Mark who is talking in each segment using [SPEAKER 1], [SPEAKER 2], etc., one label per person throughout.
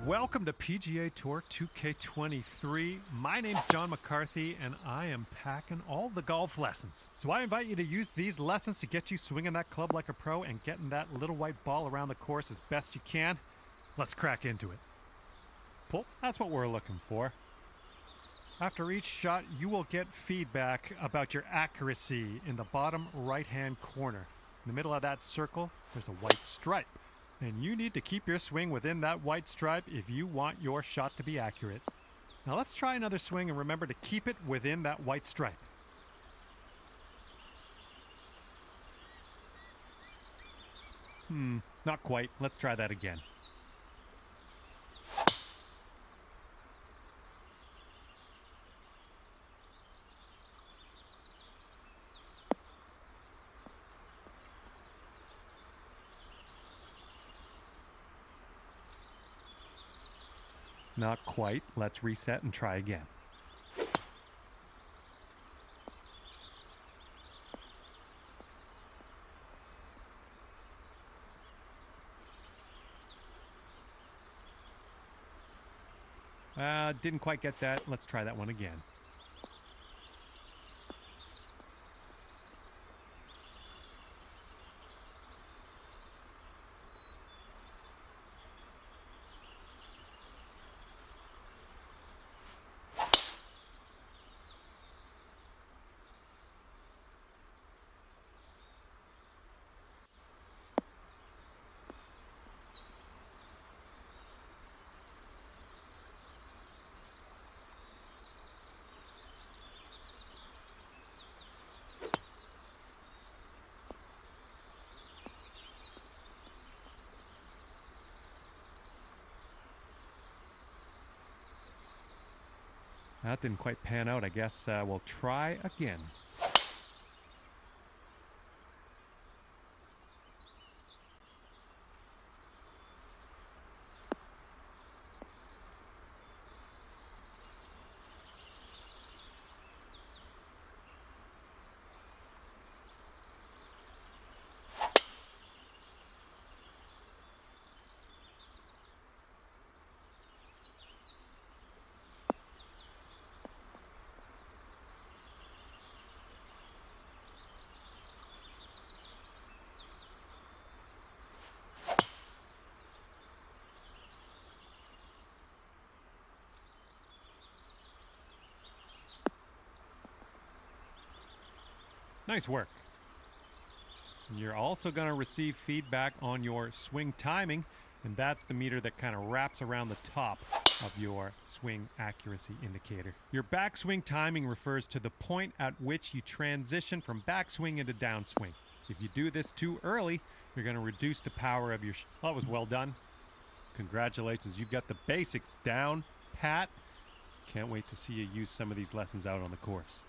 [SPEAKER 1] Welcome to PGA Tour 2K23. My name's John McCarthy, and I am packing all the golf lessons. So I invite you to use these lessons to get you swinging that club like a pro and getting that little white ball around the course as best you can. Let's crack into it. Pull, that's what we're looking for. After each shot, you will get feedback about your accuracy in the bottom right-hand corner. In the middle of that circle, there's a white stripe. And you need to keep your swing within that white stripe if you want your shot to be accurate. Now let's try another swing and remember to keep it within that white stripe. Not quite. Let's try that again. Not quite. Let's reset and try again. Didn't quite get that. Let's try that one again. That didn't quite pan out. I guess we'll try again. Nice work. And you're also going to receive feedback on your swing timing, and that's the meter that kind of wraps around the top of your swing accuracy indicator. Your backswing timing refers to the point at which you transition from backswing into downswing. If you do this too early, you're going to reduce the power of your that was well done. Congratulations, you've got the basics down pat. Can't wait to see you use some of these lessons out on the course.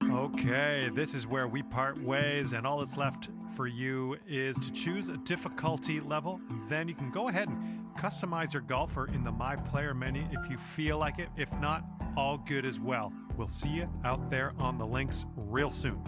[SPEAKER 1] Okay, this is where we part ways, and all that's left for you is to choose a difficulty level, and then you can go ahead and customize your golfer in the My Player menu if you feel like it. If not, all good as well. We'll see you out there on the links real soon.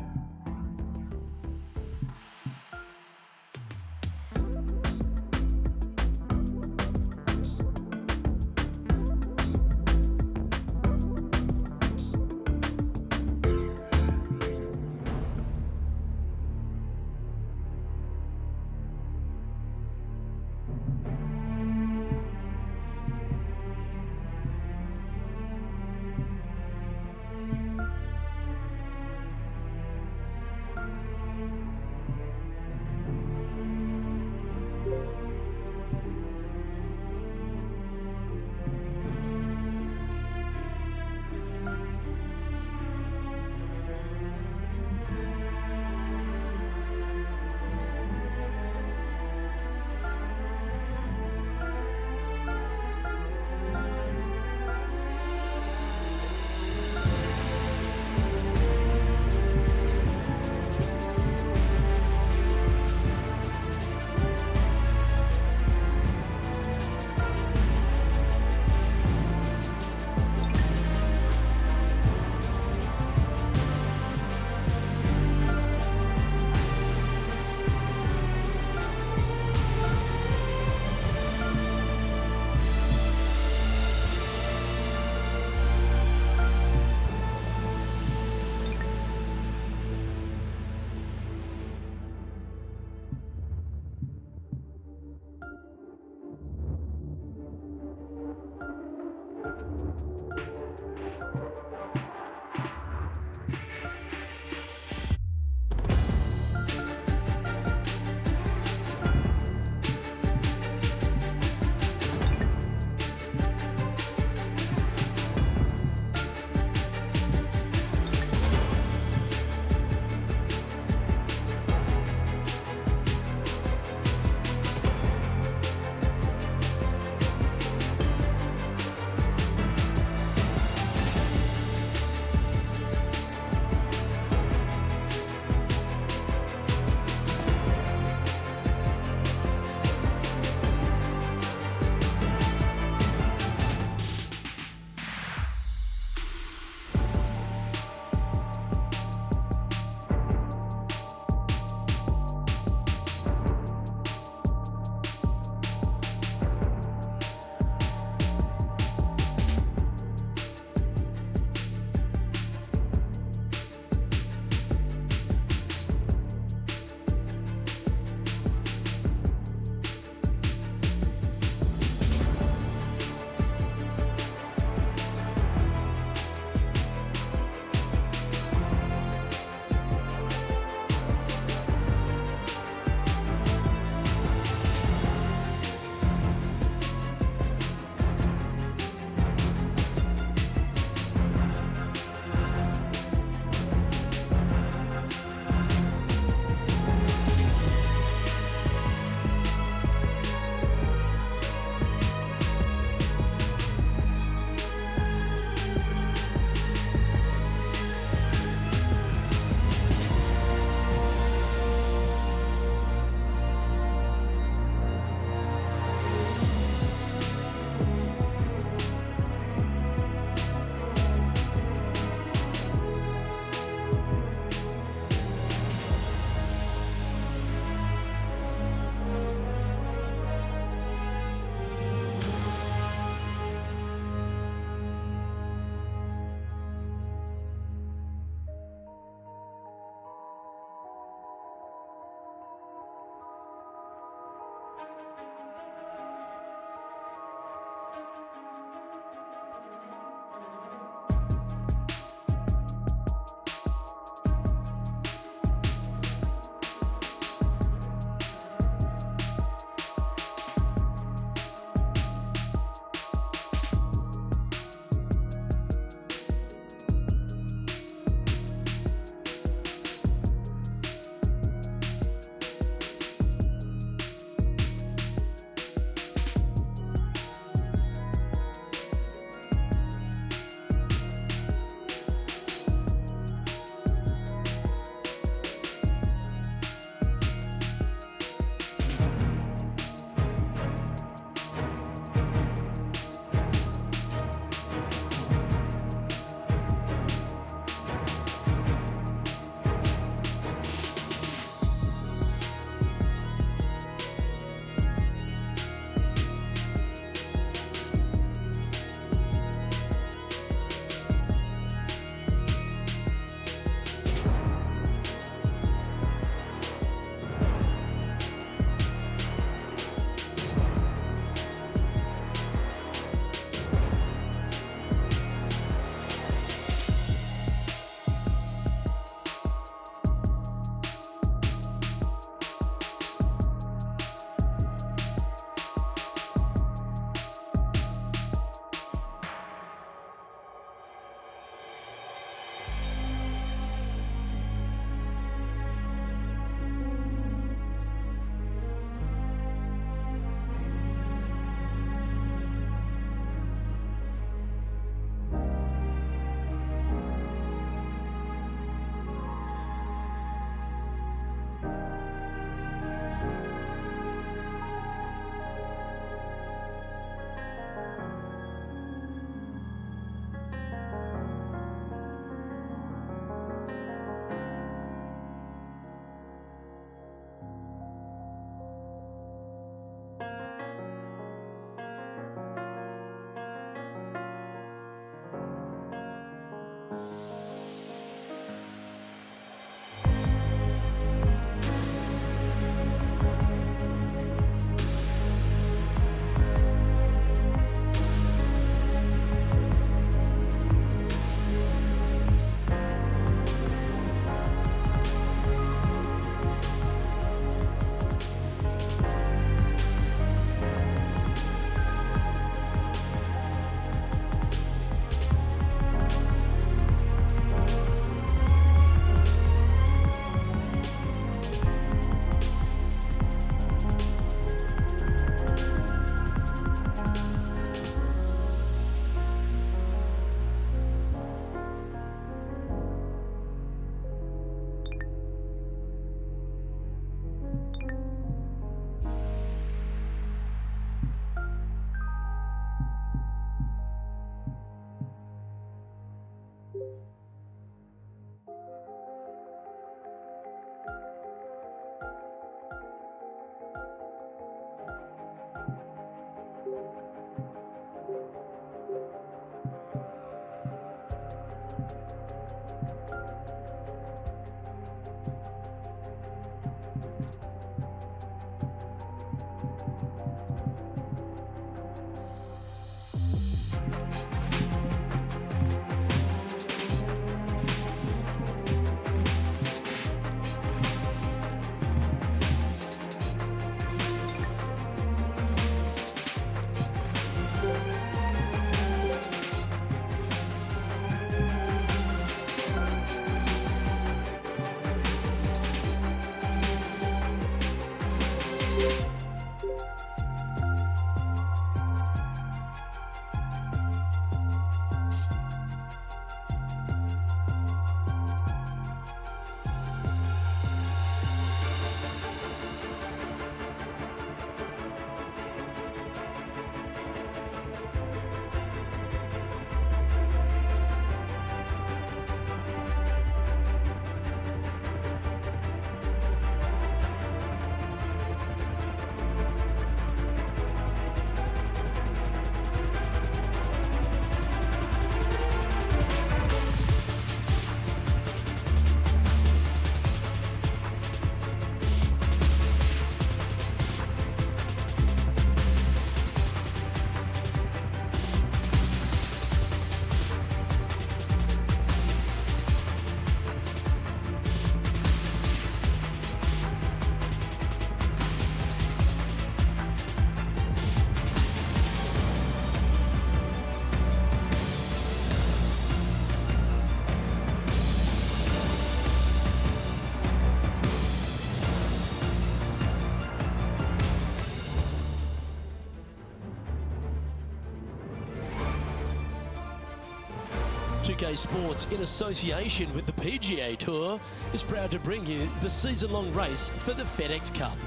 [SPEAKER 2] 2K Sports, in association with the PGA Tour, is proud to bring you the season-long race for the FedEx Cup.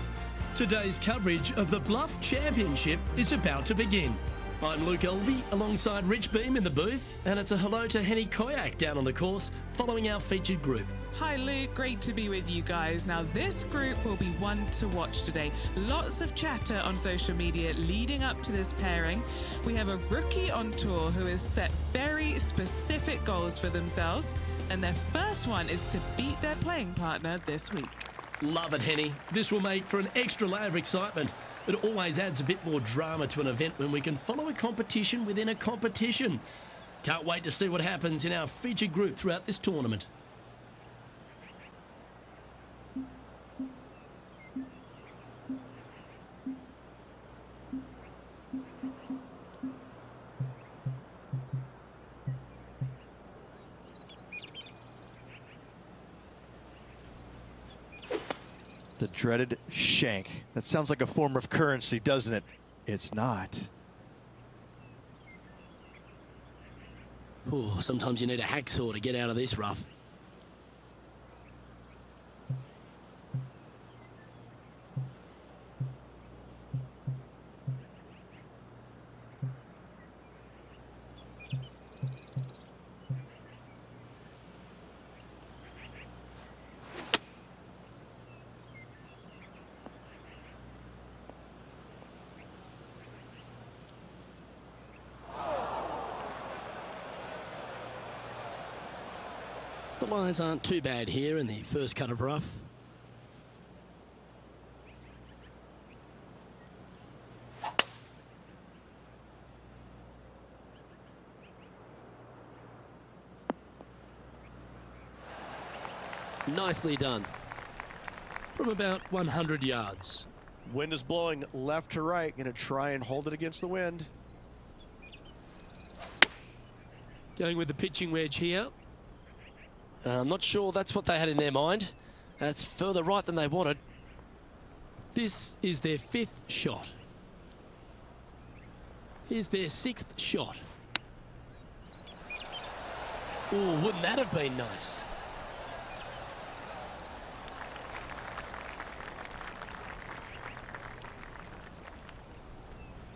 [SPEAKER 2] Today's coverage of the Bluff Championship is about to begin. I'm Luke Elvey alongside Rich Beam in the booth, and it's a hello to Henny Koyak down on the course following our featured group.
[SPEAKER 3] Hi Luke, great to be with you guys. Now this group will be one to watch today. Lots of chatter on social media leading up to this pairing. We have a rookie on tour who has set very specific goals for themselves, and their first one is to beat their playing partner this week.
[SPEAKER 2] Love it, Henny. This will make for an extra layer of excitement. It always adds a bit more drama to an event when we can follow a competition within a competition. Can't wait to see what happens in our featured group throughout this tournament.
[SPEAKER 4] The dreaded shank. That sounds like a form of currency, doesn't it? It's not.
[SPEAKER 2] Ooh, sometimes you need a hacksaw to get out of this rough. The lines aren't too bad here in the first cut of rough. Nicely done. From about 100 yards.
[SPEAKER 4] Wind is blowing left to right. Going to try and hold it against the wind.
[SPEAKER 2] Going with the pitching wedge here. I'm not sure that's what they had in their mind. That's further right than they wanted. This is their fifth shot. Here's their sixth shot. Oh, wouldn't that have been nice?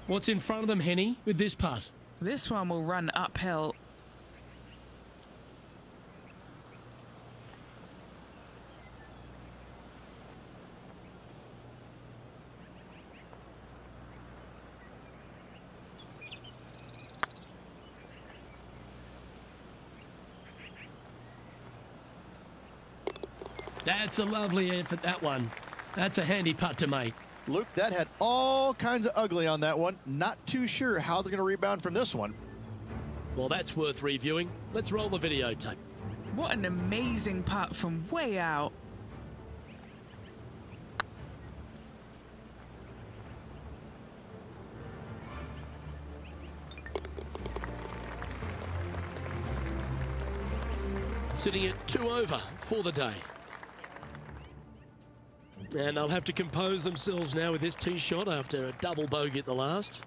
[SPEAKER 2] What's in front of them, Henny, with this putt?
[SPEAKER 3] This one will run uphill.
[SPEAKER 2] That's a lovely effort, that one. That's a handy putt to make.
[SPEAKER 4] Luke, that had all kinds of ugly on that one. Not too sure how they're going to rebound from this one.
[SPEAKER 2] Well, that's worth reviewing. Let's roll the videotape.
[SPEAKER 3] What an amazing putt from way out.
[SPEAKER 2] Sitting at 2 over for the day. And they'll have to compose themselves now with this tee shot after a double bogey at the last.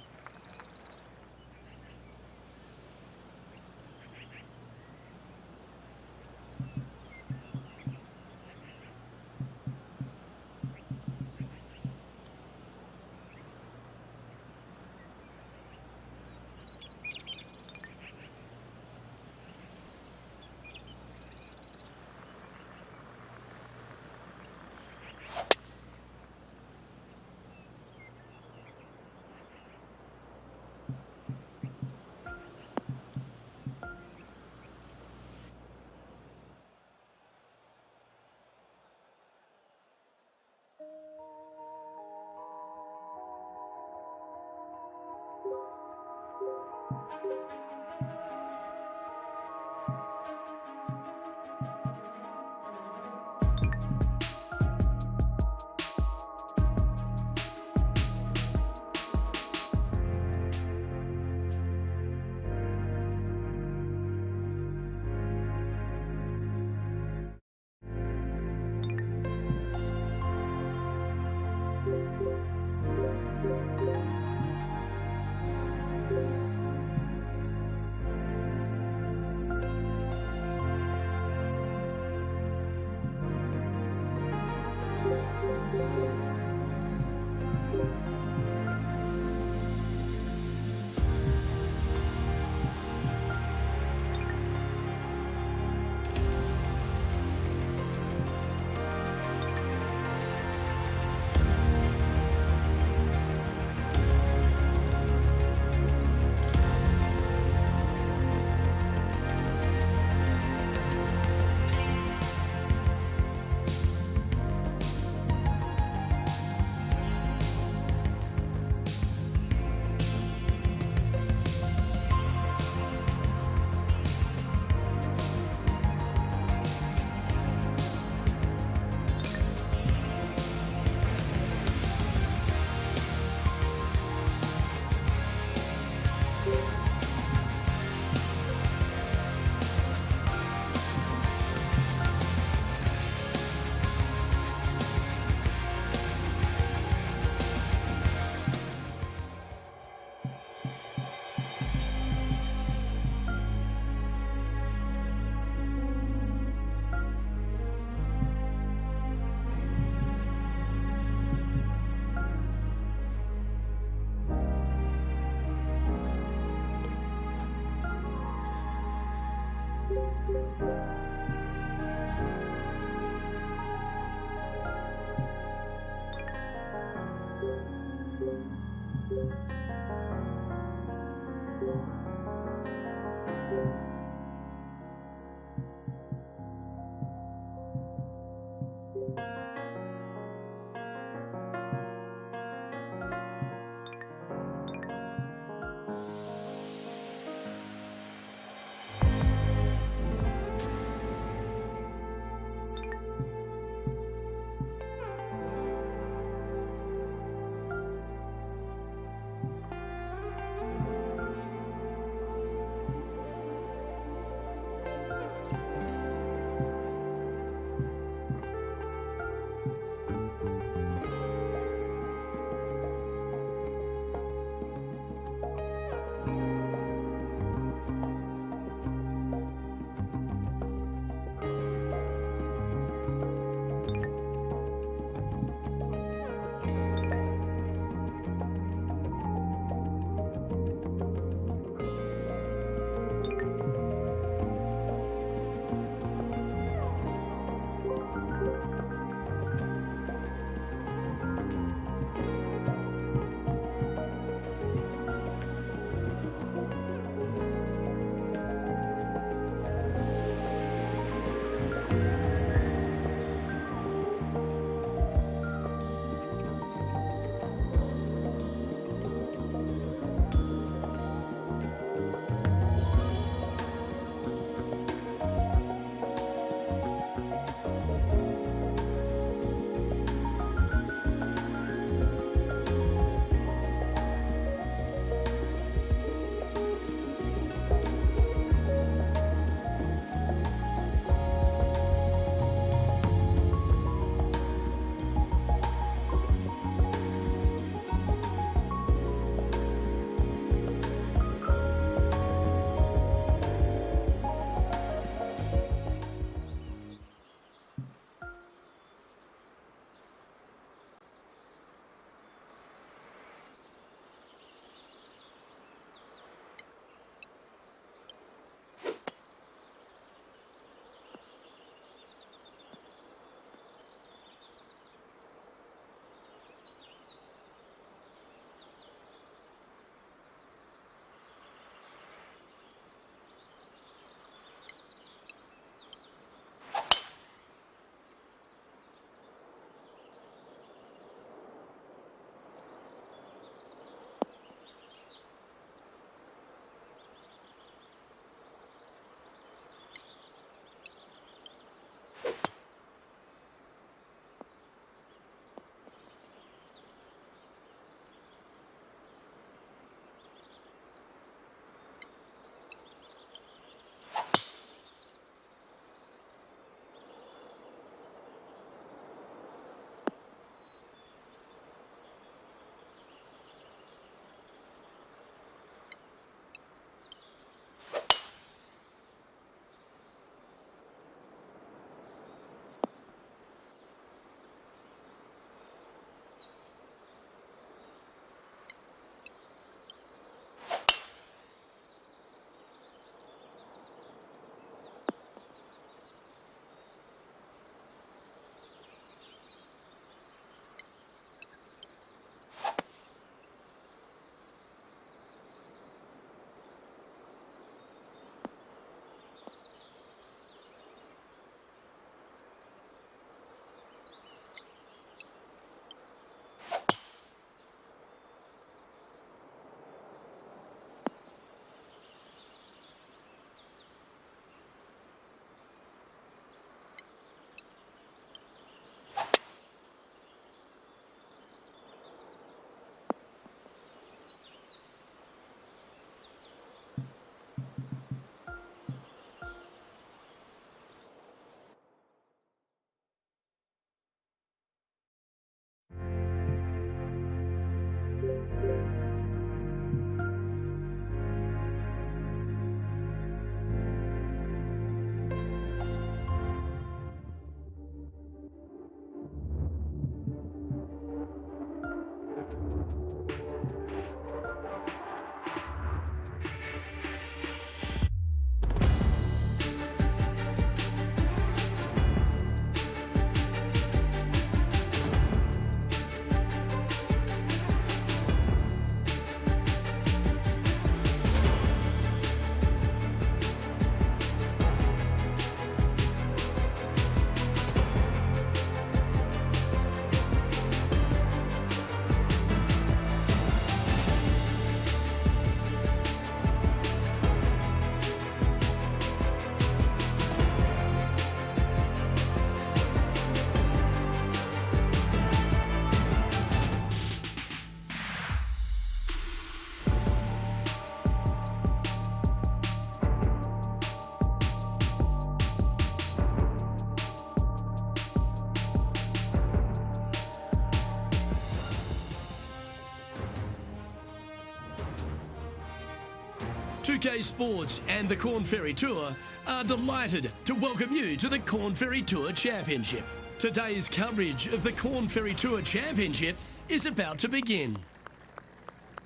[SPEAKER 2] 2K Sports and the Corn Ferry Tour are delighted to welcome you to the Corn Ferry Tour Championship. Today's coverage of the Corn Ferry Tour Championship is about to begin.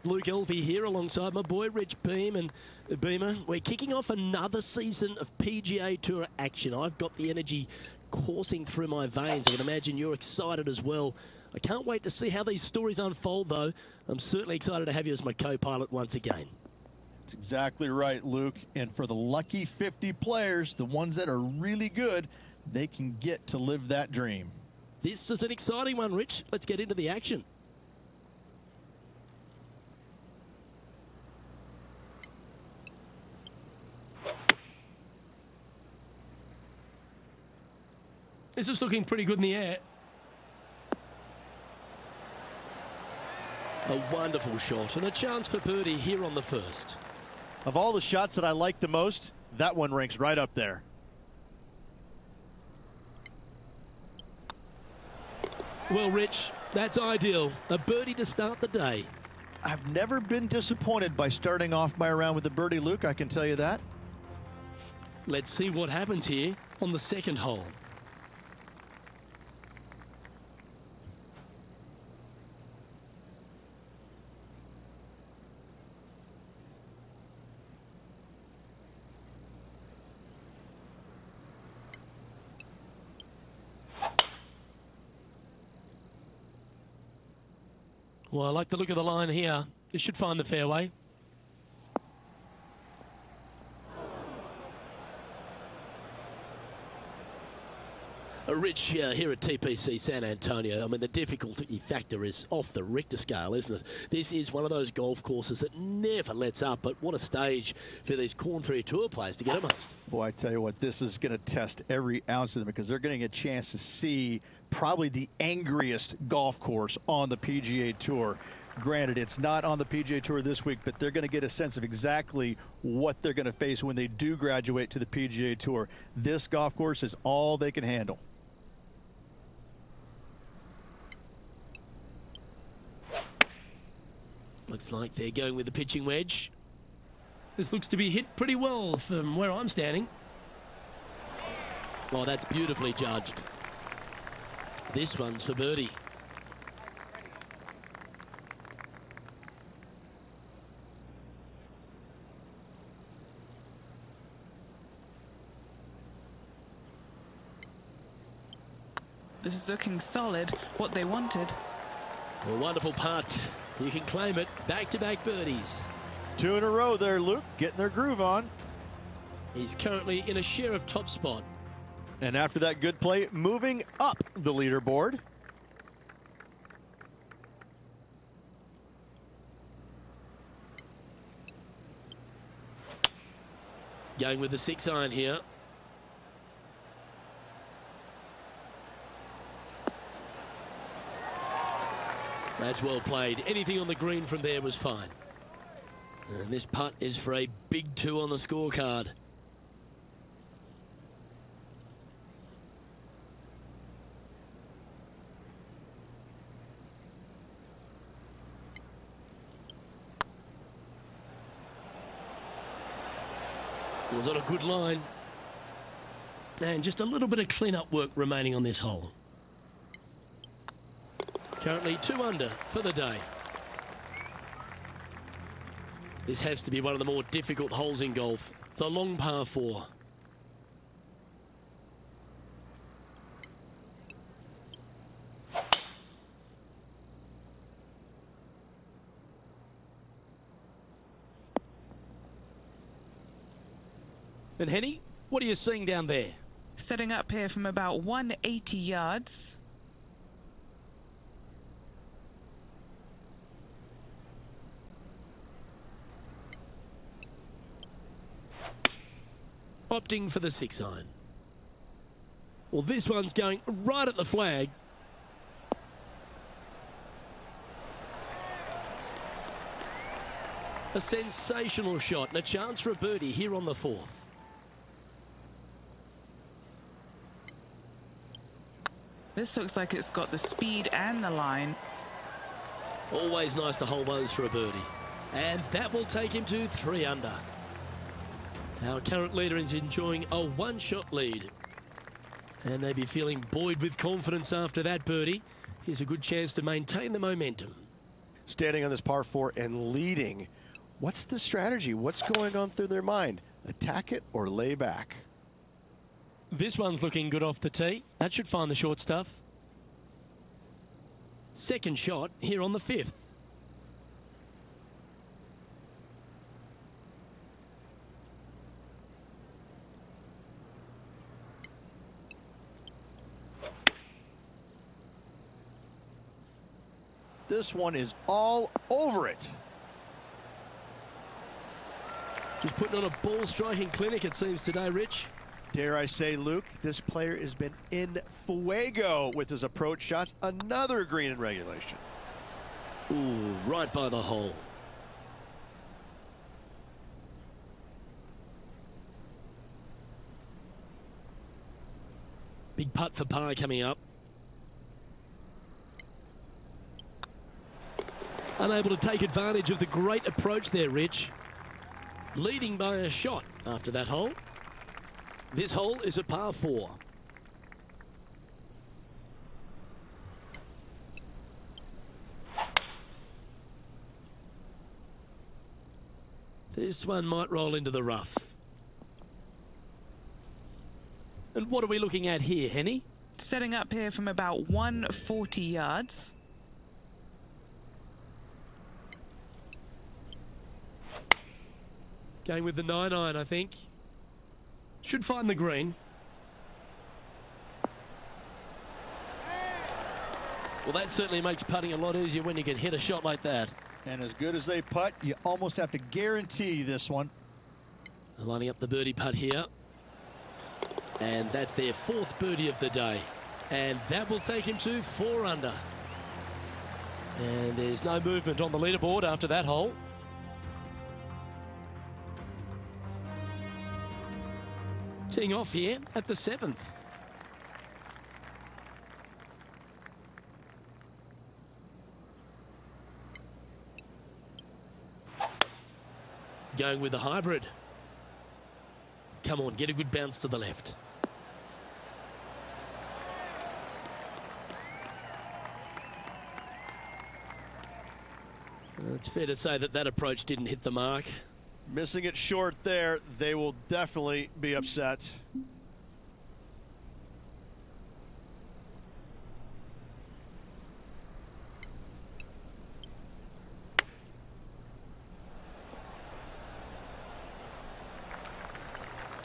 [SPEAKER 2] Luke Elvey here alongside my boy Rich Beam, and Beamer, we're kicking off another season of PGA Tour action. I've got the energy coursing through my veins. I can imagine you're excited as well. I can't wait to see how these stories unfold, though. I'm certainly excited to have you as my co-pilot once again.
[SPEAKER 4] That's exactly right, Luke. And for the lucky 50 players, the ones that are really good, they can get to live that dream.
[SPEAKER 2] This is an exciting one, Rich. Let's get into the action. This is looking pretty good in the air. A wonderful shot and a chance for birdie here on the first.
[SPEAKER 4] Of all the shots that I like the most, that one ranks right up there.
[SPEAKER 2] Well, Rich, that's ideal. A birdie to start the day.
[SPEAKER 4] I've never been disappointed by starting off my round with a birdie, Luke, I can tell you that.
[SPEAKER 2] Let's see what happens here on the second hole. Well, I like the look of the line here. This should find the fairway. Rich here at TPC San Antonio. I mean, the difficulty factor is off the Richter scale, isn't it? This is one of those golf courses that never lets up, but what a stage for these Corn Ferry Tour players to get amongst.
[SPEAKER 4] Boy, I tell you what, this is going to test every ounce of them because they're getting a chance to see probably the angriest golf course on the PGA Tour. Granted, it's not on the PGA Tour this week, but they're going to get a sense of exactly what they're going to face when they do graduate to the PGA Tour. This golf course is all they can handle.
[SPEAKER 2] Looks like they're going with the pitching wedge. This looks to be hit pretty well from where I'm standing. Oh, that's beautifully judged. This one's for birdie.
[SPEAKER 3] This is looking solid, what they wanted.
[SPEAKER 2] A wonderful putt. You can claim it. Back-to-back birdies.
[SPEAKER 4] 2 in a row there, Luke, getting their groove on.
[SPEAKER 2] He's currently in a share of top spot.
[SPEAKER 4] And after that good play, moving up the leaderboard.
[SPEAKER 2] Going with the 6-iron here. That's well played. Anything on the green from there was fine. And this putt is for a big 2 on the scorecard. It was on a good line. And just a little bit of clean-up work remaining on this hole. Currently 2 under for the day. This has to be one of the more difficult holes in golf. The long par 4. And Henny, what are you seeing down there?
[SPEAKER 3] Setting up here from about 180 yards.
[SPEAKER 2] Opting for the 6-iron. Well, this one's going right at the flag. A sensational shot and a chance for a birdie here on the 4th.
[SPEAKER 3] This looks like it's got the speed and the line.
[SPEAKER 2] Always nice to hold those for a birdie. And that will take him to 3 under. Our current leader is enjoying a one-shot lead. And they'd be feeling buoyed with confidence after that birdie. Here's a good chance to maintain the momentum.
[SPEAKER 5] Standing on this par 4 and leading, what's the strategy? What's going on through their mind? Attack it or lay back?
[SPEAKER 2] This one's looking good off the tee. That should find the short stuff. Second shot here on the 5th.
[SPEAKER 4] This one is all over it.
[SPEAKER 2] Just putting on a ball striking clinic, it seems, today, Rich.
[SPEAKER 4] Dare I say, Luke, this player has been in fuego with his approach shots. Another green in regulation.
[SPEAKER 2] Ooh, right by the hole. Big putt for par coming up. Unable to take advantage of the great approach there, Rich. Leading by a shot after that hole. This hole is a par 4. This one might roll into the rough. And what are we looking at here, Henny?
[SPEAKER 3] Setting up here from about 140 yards.
[SPEAKER 2] Going with the 9-iron, I think. Should find the green. Well, that certainly makes putting a lot easier when you can hit a shot like that.
[SPEAKER 4] And as good as they putt, you almost have to guarantee this one.
[SPEAKER 2] Lining up the birdie putt here. And that's their 4th birdie of the day. And that will take him to 4 under. And there's no movement on the leaderboard after that hole. Teeing off here at the 7th. Going with the hybrid. Come on, get a good bounce to the left. It's fair to say that that approach didn't hit the mark.
[SPEAKER 5] Missing it short there, they will definitely be upset.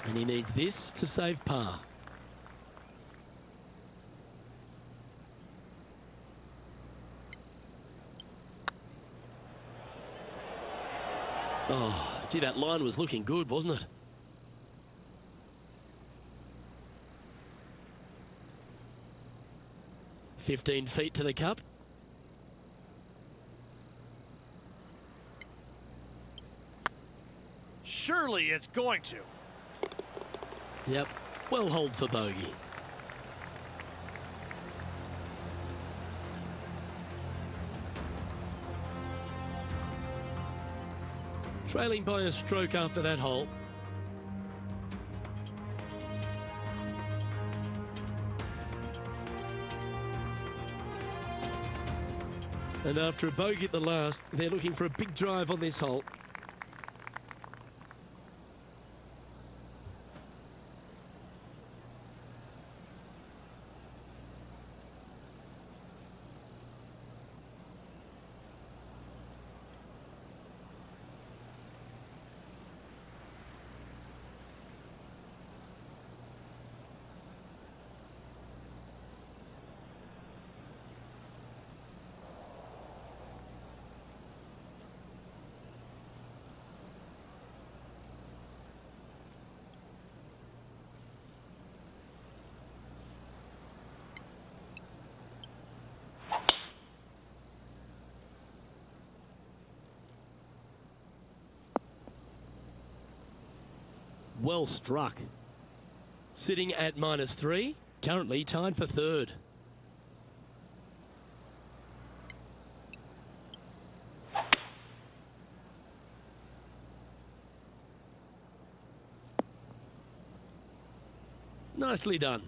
[SPEAKER 2] And he needs this to save par. Oh, gee, that line was looking good, wasn't it? "15 feet to the cup.
[SPEAKER 5] Surely it's going to.
[SPEAKER 2] Yep, well holed for bogey. Trailing by a stroke after that hole. And after a bogey at the last, they're looking for a big drive on this hole. Well struck. Sitting at -3, currently tied for 3rd. Nicely done.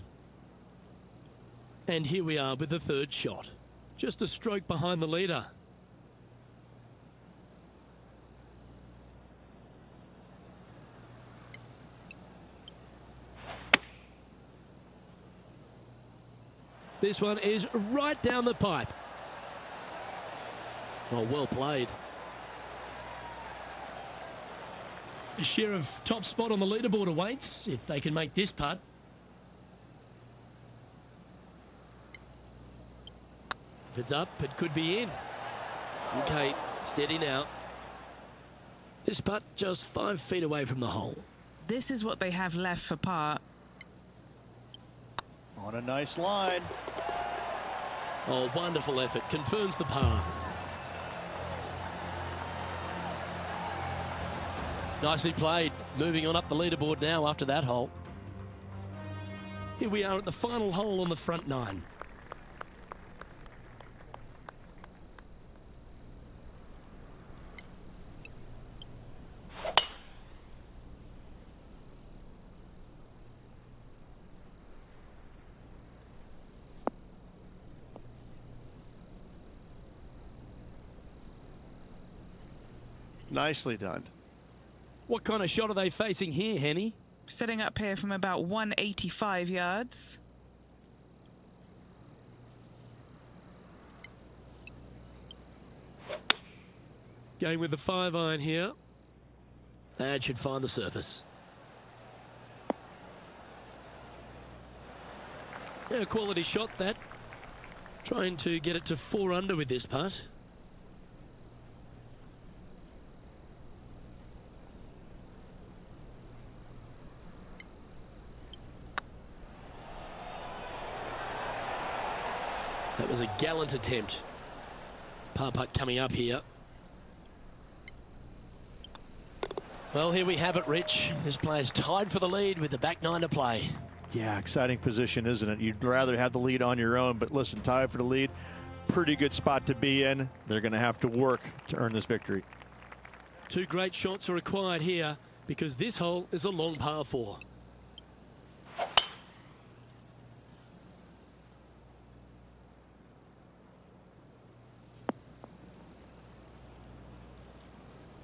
[SPEAKER 2] And here we are with the third shot. Just a stroke behind the leader. This one is right down the pipe. Oh, well played. A share of top spot on the leaderboard awaits if they can make this putt. If it's up, it could be in. Okay, steady now. This putt just 5 feet away from the hole.
[SPEAKER 3] This is what they have left for par.
[SPEAKER 4] On a nice line.
[SPEAKER 2] Oh, wonderful effort. Confirms the par. Nicely played. Moving on up the leaderboard now after that hole. Here we are at the final hole on the front 9.
[SPEAKER 5] Nicely done.
[SPEAKER 2] What kind of shot are they facing here, Henny?
[SPEAKER 3] Setting up here from about 185 yards.
[SPEAKER 2] Going with the 5-iron here. And should find the surface. Yeah, quality shot that. Trying to get it to 4 under with this putt. That was a gallant attempt. Par putt coming up here. Well, here we have it, Rich. This player's tied for the lead with the back 9 to play.
[SPEAKER 4] Yeah, exciting position, isn't it? You'd rather have the lead on your own, but listen, tied for the lead. Pretty good spot to be in. They're going to have to work to earn this victory.
[SPEAKER 2] 2 great shots are required here because this hole is a long par 4.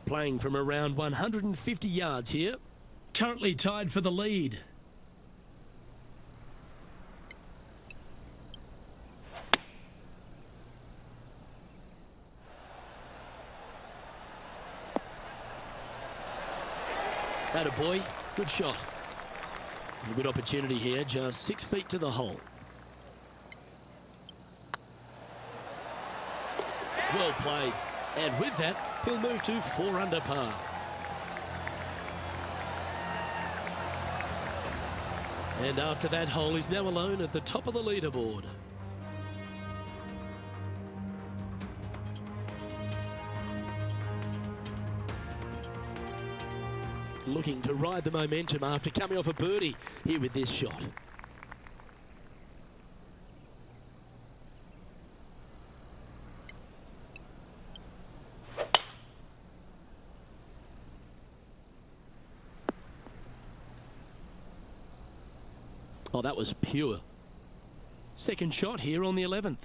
[SPEAKER 2] Playing from around 150 yards here. Currently tied for the lead. Attaboy, good shot. A good opportunity here, just 6 feet to the hole. Well played. And with that, he'll move to 4 under par. And after that hole, he's now alone at the top of the leaderboard. Looking to ride the momentum after coming off a birdie here with this shot. Oh, that was pure. Second shot here on the 11th.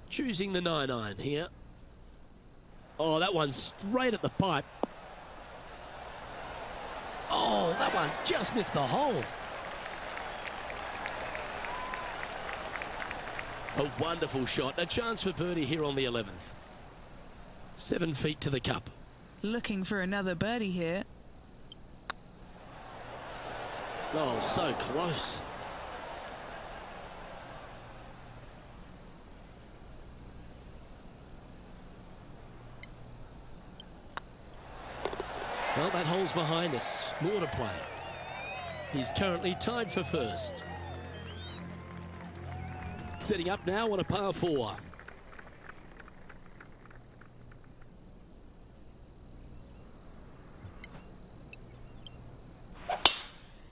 [SPEAKER 2] Choosing the 9-iron here. Oh, that one's straight at the pipe. Oh, that one just missed the hole. A wonderful shot. A chance for birdie here on the 11th. 7 feet to the cup.
[SPEAKER 3] Looking for another birdie here.
[SPEAKER 2] Oh, so close. Well, that hole's behind us. More to play. He's currently tied for first. Setting up now on a par 4.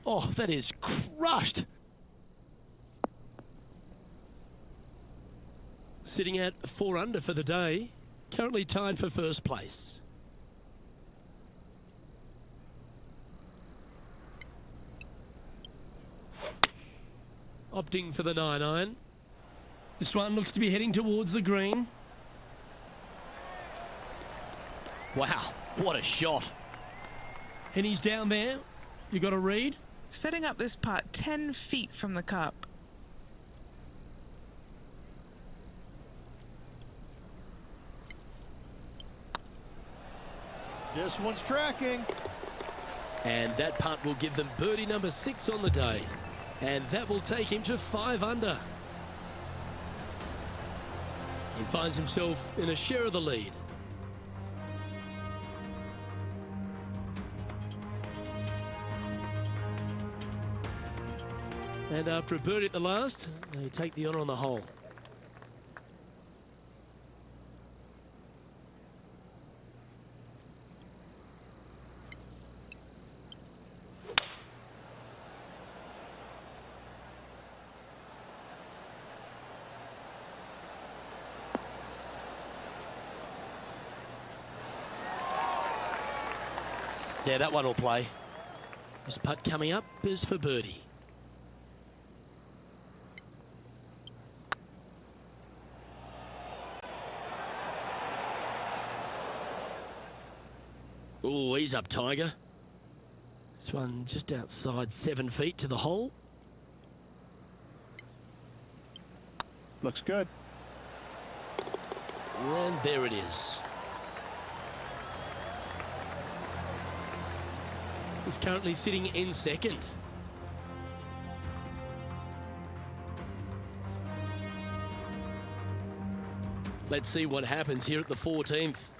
[SPEAKER 2] Oh, that is crushed. Sitting at 4 under for the day. currently tied for first place. Opting for the 9-iron. This one looks to be heading towards the green. Wow, what a shot. And he's down there. You got a read?
[SPEAKER 3] Setting up this putt 10 feet from the cup.
[SPEAKER 4] This one's tracking.
[SPEAKER 2] And that putt will give them birdie number 6 on the day. And that will take him to 5 under. He finds himself in a share of the lead. And after a birdie at the last, they take the honour on the hole. Yeah, that one will play. This putt coming up is for birdie. Oh, he's up, Tiger. This one just outside 7 feet to the hole.
[SPEAKER 4] Looks good.
[SPEAKER 2] And there it is. He's currently sitting in second. Let's see what happens here at the 14th.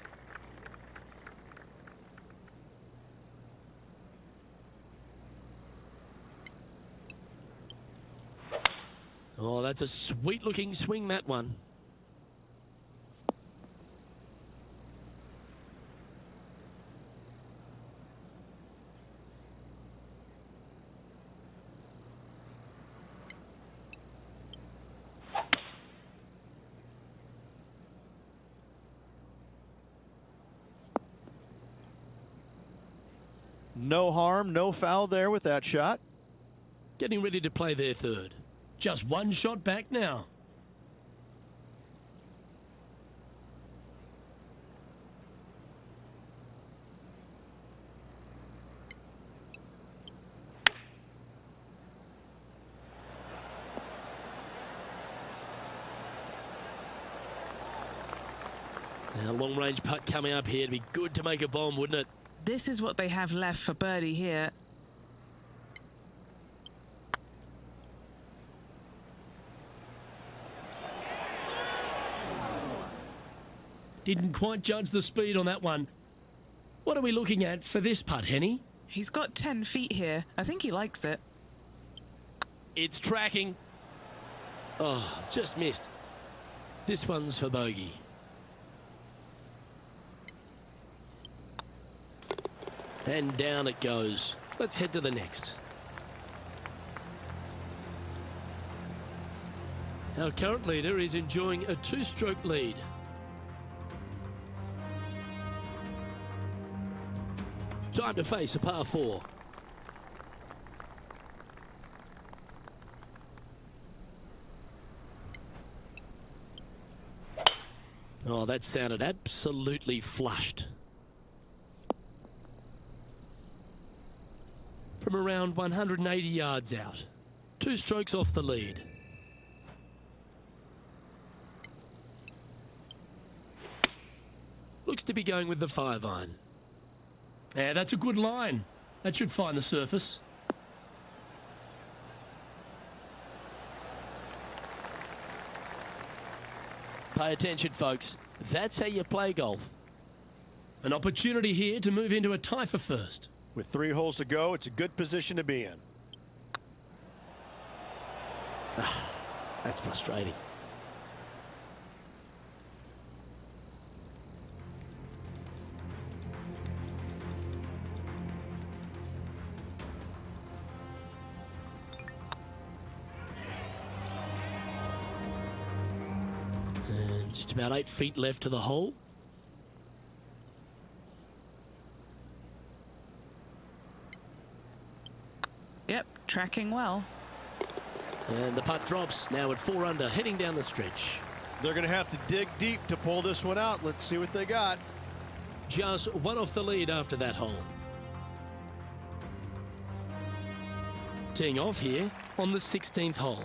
[SPEAKER 2] Oh, that's a sweet-looking swing, that one.
[SPEAKER 4] No harm, no foul there with that shot.
[SPEAKER 2] Getting ready to play their third. Just one shot back now. Now, long-range putt coming up here. It'd be good to make a bomb, wouldn't it?
[SPEAKER 3] This is what they have left for birdie here.
[SPEAKER 2] Didn't quite judge the speed on that one. What are we looking at for this putt, Henny?
[SPEAKER 3] He's got 10 feet here. I think he likes it.
[SPEAKER 2] It's tracking. Oh, just missed. This one's for bogey. And down it goes. Let's head to the next. Our current leader is enjoying a 2-stroke lead. Time to face a par 4. Oh, that sounded absolutely flushed. From around 180 yards out. 2 strokes off the lead. Looks to be going with the 5-iron. Yeah, that's a good line. That should find the surface. Pay attention, folks. That's how you play golf. An opportunity here to move into a tie for first.
[SPEAKER 5] With 3 holes to go, it's a good position to be in.
[SPEAKER 2] That's frustrating. And just about 8 feet left to the hole.
[SPEAKER 3] Tracking well.
[SPEAKER 2] And the putt drops, now at 4 under, heading down the stretch.
[SPEAKER 4] They're going to have to dig deep to pull this one out. Let's see what they got.
[SPEAKER 2] Just one off the lead after that hole. Teeing off here on the 16th hole.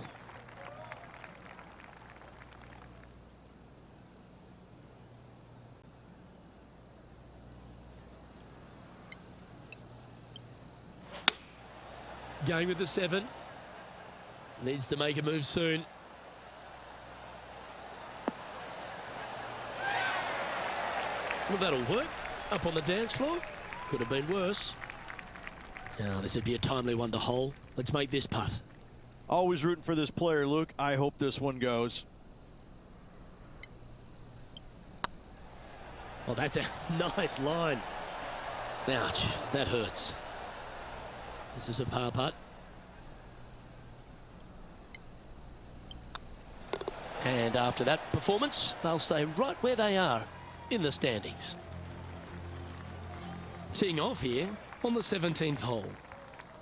[SPEAKER 2] Going with the 7. Needs to make a move soon. Well, that'll work. Up on the dance floor. Could have been worse. Now, this would be a timely one to hole. Let's make this putt.
[SPEAKER 4] Always rooting for this player, Luke. I hope this one goes.
[SPEAKER 2] Oh, that's a nice line. Ouch, that hurts. This is a par putt. And after that performance, they'll stay right where they are in the standings. Teeing off here on the 17th hole.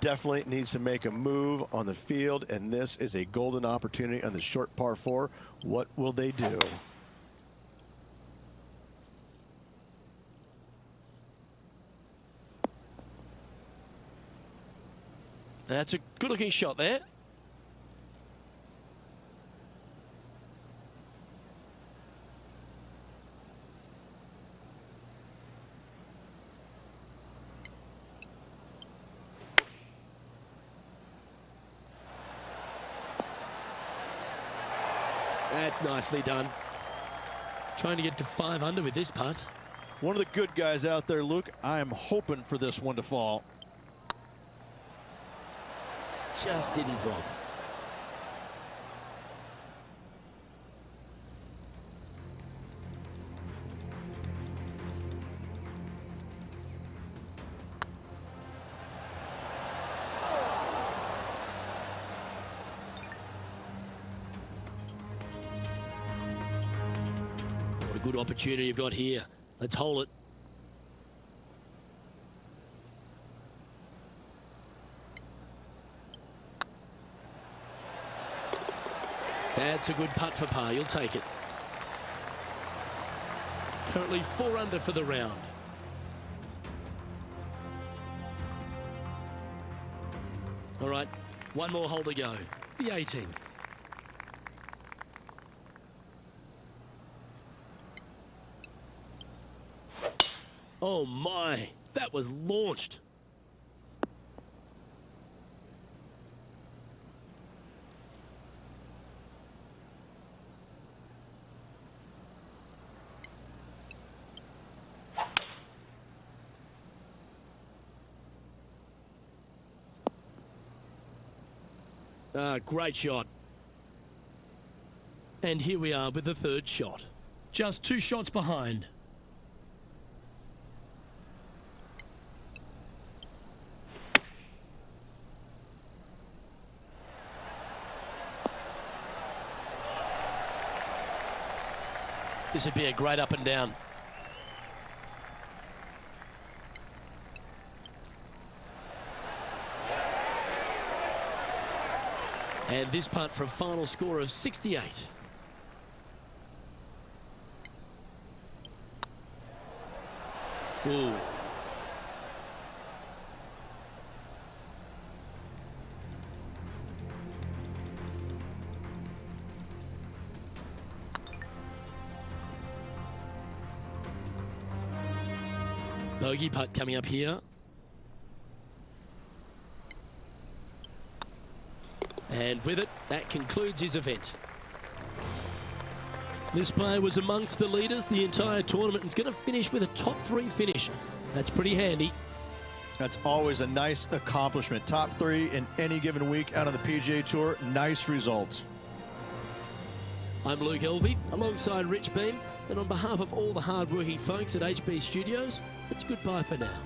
[SPEAKER 5] Definitely needs to make a move on the field, and this is a golden opportunity on the short par 4. What will they do?
[SPEAKER 2] That's a good-looking shot there. That's nicely done. Trying to get to 5 under with this putt.
[SPEAKER 4] One of the good guys out there, Luke. I am hoping for this one to fall.
[SPEAKER 2] Just didn't drop. What a good opportunity you've got here. Let's hole it. That's a good putt for par. You'll take it. Currently 4 under for the round. All right, one more hole to go. The 18th. Oh my, that was launched. Great shot. And here we are with the 3rd shot. Just 2 shots behind. This would be a great up and down. And this putt for a final score of 68. Ooh. Bogey putt coming up here. And with it, that concludes his event. This player was amongst the leaders the entire tournament and is going to finish with a top 3 finish. That's pretty handy.
[SPEAKER 4] That's always a nice accomplishment. Top 3 in any given week out on the PGA Tour. Nice results.
[SPEAKER 2] I'm Luke Elvey, alongside Rich Beam, and on behalf of all the hard-working folks at HB Studios, it's goodbye for now.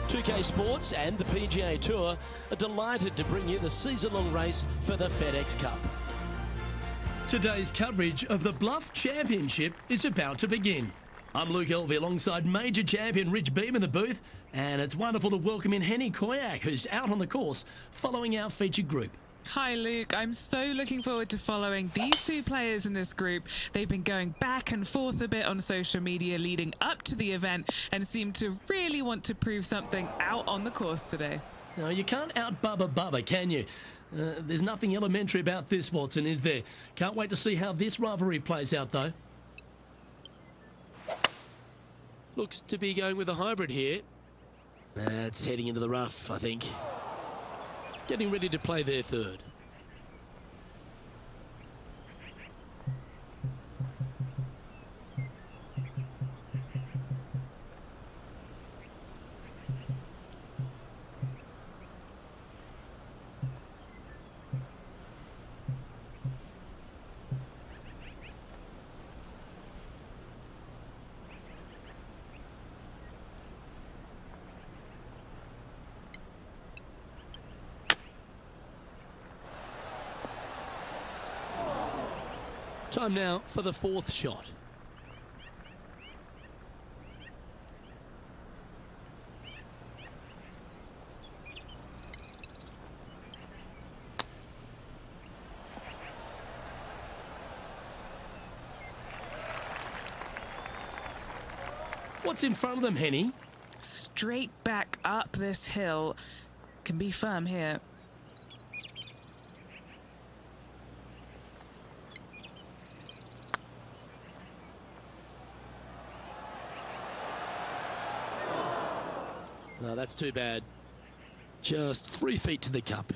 [SPEAKER 2] 2K Sports and the PGA Tour are delighted to bring you the season-long race for the FedEx Cup. Today's coverage of the Bluff Championship is about to begin. I'm Luke Elvey alongside major champion Rich Beam in the booth, and it's wonderful to welcome in Henny Koyak, who's out on the course following our featured group.
[SPEAKER 3] Hi Luke, I'm so looking forward to following these two players in this group. They've been going back and forth a bit on social media leading up to the event and seem to really want to prove something out on the course today.
[SPEAKER 2] Now, you can't out-Bubba Bubba, can you? There's nothing elementary about this, Watson, is there? Can't wait to see how this rivalry plays out, though. Looks to be going with a hybrid here. It's heading into the rough, I think. Getting ready to play their third. Time now for the fourth shot. What's in front of them, Henny?
[SPEAKER 3] Straight back up this hill. Can be firm here.
[SPEAKER 2] No, that's too bad. Just 3 feet to the cup.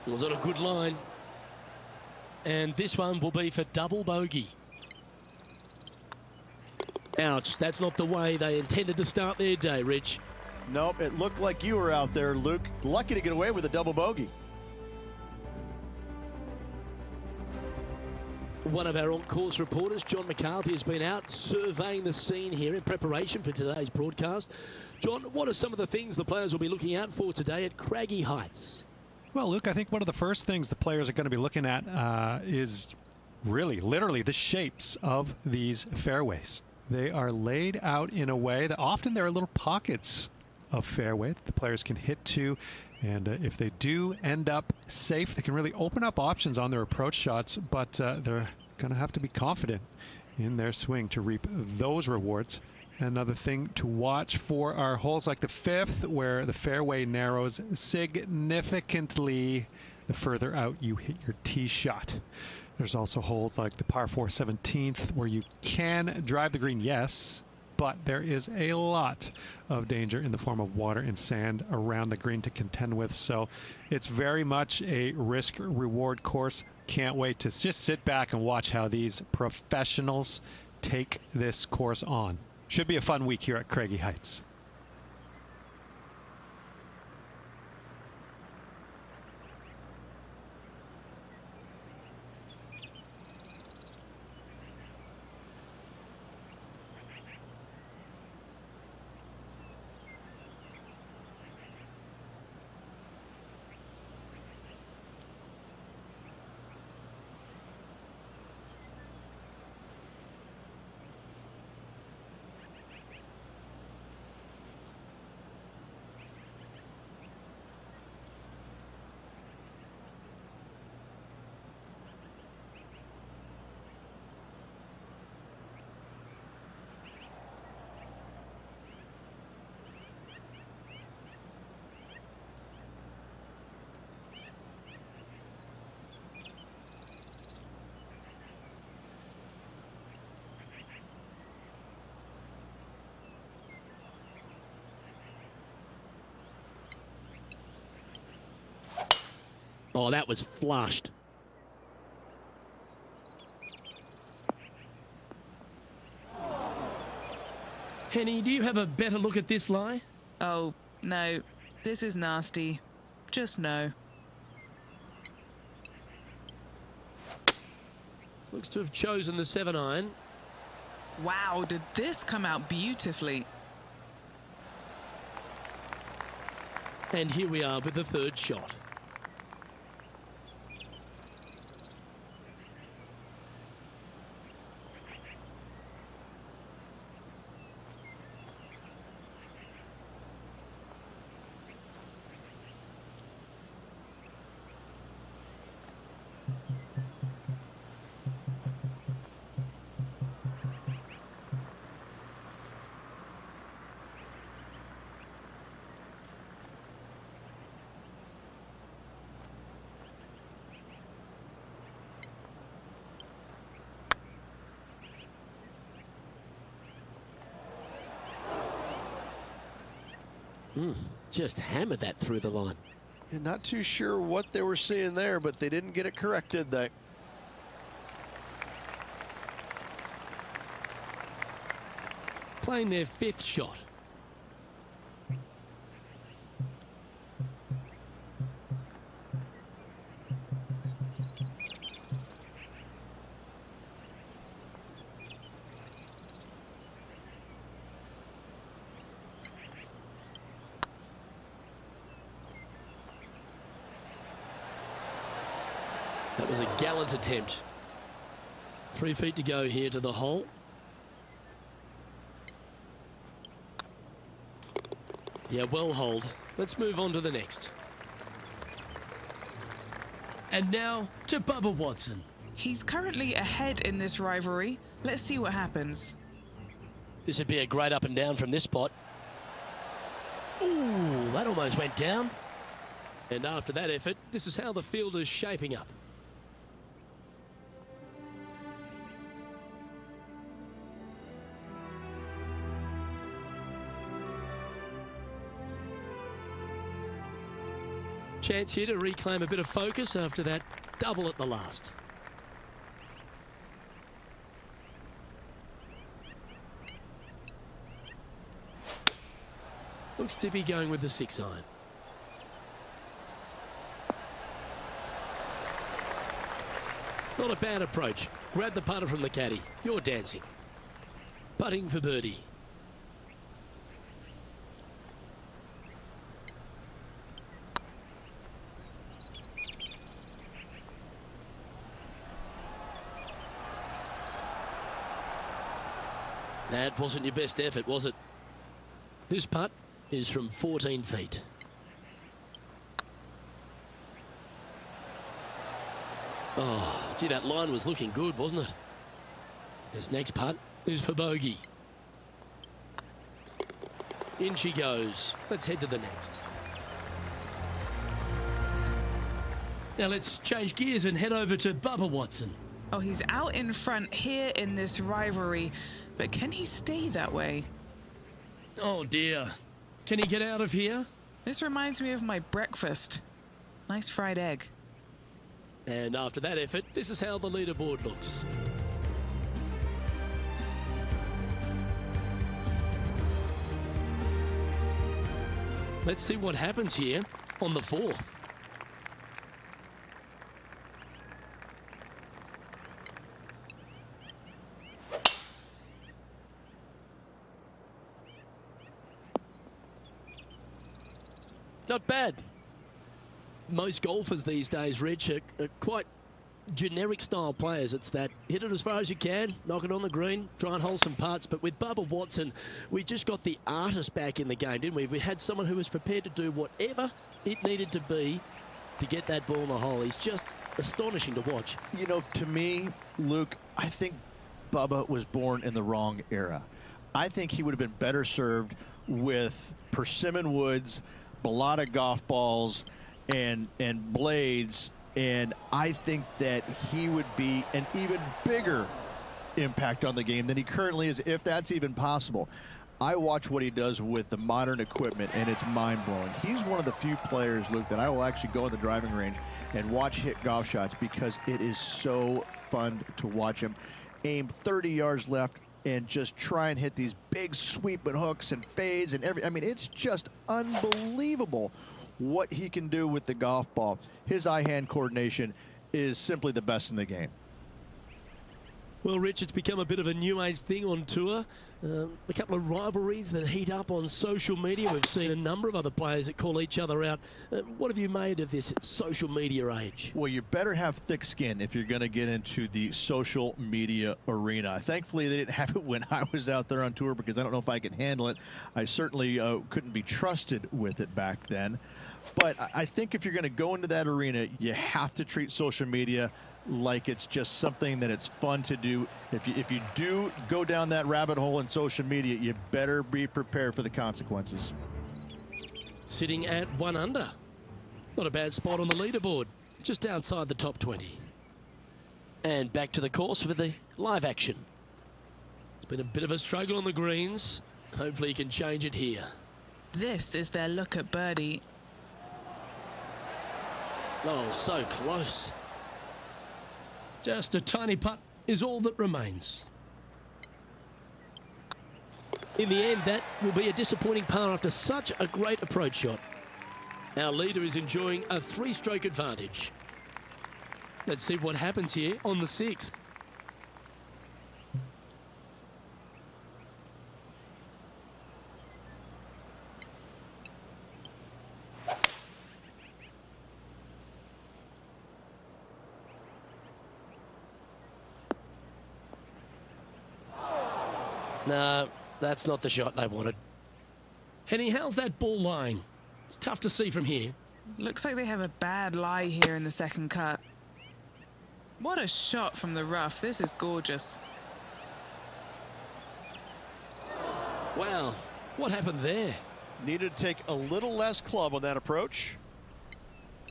[SPEAKER 2] Was that a good line? And this one will be for double bogey. Ouch, that's not the way they intended to start their day, Rich.
[SPEAKER 4] Nope, it looked like you were out there, Luke. Lucky to get away with a double bogey.
[SPEAKER 2] One of our on-course reporters, John McCarthy, has been out surveying the scene here in preparation for today's broadcast. John, what are some of the things the players will be looking out for today at Craggy Heights?
[SPEAKER 1] Well, Luke, I think one of the first things the players are going to be looking at is really, literally, the shapes of these fairways. They are laid out in a way that often there are little pockets of fairway that the players can hit to. And if they do end up safe, they can really open up options on their approach shots, but they're going to have to be confident in their swing to reap those rewards. Another thing to watch for are holes like the fifth, where the fairway narrows significantly the further out you hit your tee shot. There's also holes like the par 4 17th, where you can drive the green, yes, but there is a lot of danger in the form of water and sand around the green to contend with. So it's very much a risk-reward course. Can't wait to just sit back and watch how these professionals take this course on. Should be a fun week here at Craggy Heights.
[SPEAKER 2] Oh, that was flushed. Henny, do you have a better look at this lie?
[SPEAKER 3] Oh, no. This is nasty. Just no.
[SPEAKER 2] Looks to have chosen the 7-iron.
[SPEAKER 3] Wow, did this come out beautifully?
[SPEAKER 2] And here we are with the third shot. Just hammered that through the line.
[SPEAKER 5] Yeah, not too sure what they were seeing there, but they didn't get it corrected. That
[SPEAKER 2] Playing their fifth shot. That was a gallant attempt. 3 feet to go here to the hole. Yeah, well holed. Let's move on to the next. And now to Bubba Watson.
[SPEAKER 3] He's currently ahead in this rivalry. Let's see what happens.
[SPEAKER 2] This would be a great up and down from this spot. Ooh, that almost went down. And after that effort, this is how the field is shaping up. Chance here to reclaim a bit of focus after that double at the last. Looks to be going with the 6-iron. Not a bad approach. Grab the putter from the caddy. You're dancing. Putting for birdie. That wasn't your best effort, was it? This putt is from 14 feet. Oh, gee, that line was looking good, wasn't it? This next putt is for bogey. In she goes. Let's head to the next. Now let's change gears and head over to Bubba Watson.
[SPEAKER 3] Oh, he's out in front here in this rivalry, but can he stay that way?
[SPEAKER 2] Oh dear. Can he get out of here?
[SPEAKER 3] This reminds me of my breakfast. Nice fried egg.
[SPEAKER 2] And after that effort, this is how the leaderboard looks. Let's see what happens here on the 4th. Not bad. Most golfers these days, Rich, are quite generic style players. It's that hit it as far as you can, knock it on the green, try and hold some putts. But with Bubba Watson, we just got the artist back in the game, didn't we? We had someone who was prepared to do whatever it needed to be to get that ball in the hole. He's just astonishing to watch.
[SPEAKER 4] You know, to me, Luke, I think Bubba was born in the wrong era. I think he would have been better served with persimmon woods, Balata golf balls, and blades, and I think that he would be an even bigger impact on the game than he currently is, if that's even possible. I watch what he does with the modern equipment, and it's mind-blowing. He's one of the few players, Luke, that I will actually go in the driving range and watch hit golf shots because it is so fun to watch him aim 30 yards left and just try and hit these big sweeping hooks and fades and I mean, it's just unbelievable what he can do with the golf ball. His eye-hand coordination is simply the best in the game.
[SPEAKER 2] Well, Rich, it's become a bit of a new age thing on tour. A couple of rivalries that heat up on social media. We've seen a number of other players that call each other out. What have you made of this social media age?
[SPEAKER 4] Well, you better have thick skin if you're going to get into the social media arena. Thankfully, they didn't have it when I was out there on tour because I don't know if I could handle it. I certainly couldn't be trusted with it back then. But I think if you're going to go into that arena, you have to treat social media like it's just something that it's fun to do. If you do go down that rabbit hole in social media, you better be prepared for the consequences.
[SPEAKER 2] Sitting at 1 under. Not a bad spot on the leaderboard. Just outside the top 20. And back to the course with the live action. It's been a bit of a struggle on the greens. Hopefully he can change it here.
[SPEAKER 3] This is their look at birdie.
[SPEAKER 2] Oh, so close. Just a tiny putt is all that remains. In the end, that will be a disappointing par after such a great approach shot. Our leader is enjoying a 3-stroke advantage. Let's see what happens here on the 6th. No, that's not the shot they wanted. Henny, how's that ball lying? It's tough to see from here.
[SPEAKER 3] Looks like they have a bad lie here in the second cut. What a shot from the rough. This is gorgeous.
[SPEAKER 2] Wow, what happened there?
[SPEAKER 5] Needed to take a little less club on that approach.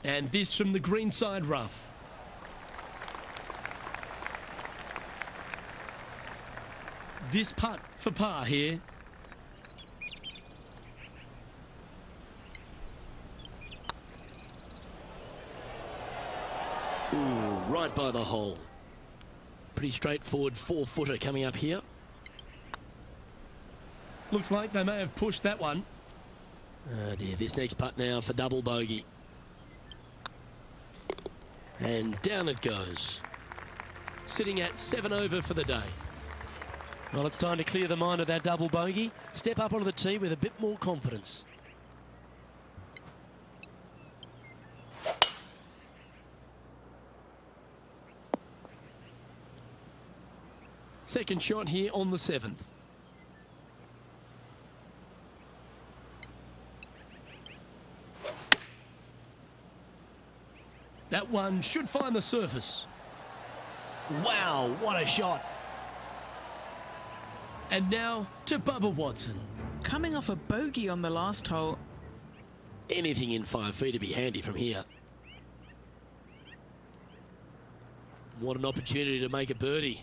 [SPEAKER 2] And this from the greenside rough. This putt for par here. Ooh, right by the hole. Pretty straightforward 4-footer coming up here. Looks like they may have pushed that one. Oh dear, this next putt now for double bogey. And down it goes. Sitting at 7 over for the day. Well, it's time to clear the mind of that double bogey. Step up onto the tee with a bit more confidence. Second shot here on the 7th. That one should find the surface. Wow, what a shot. And now to Bubba Watson.
[SPEAKER 3] Coming off a bogey on the last hole.
[SPEAKER 2] Anything in 5 feet to be handy from here. What an opportunity to make a birdie.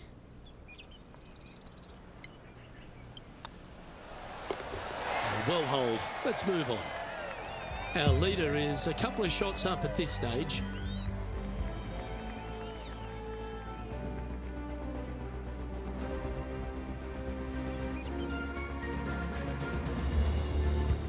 [SPEAKER 2] Well holed. Let's move on. Our leader is a couple of shots up at this stage.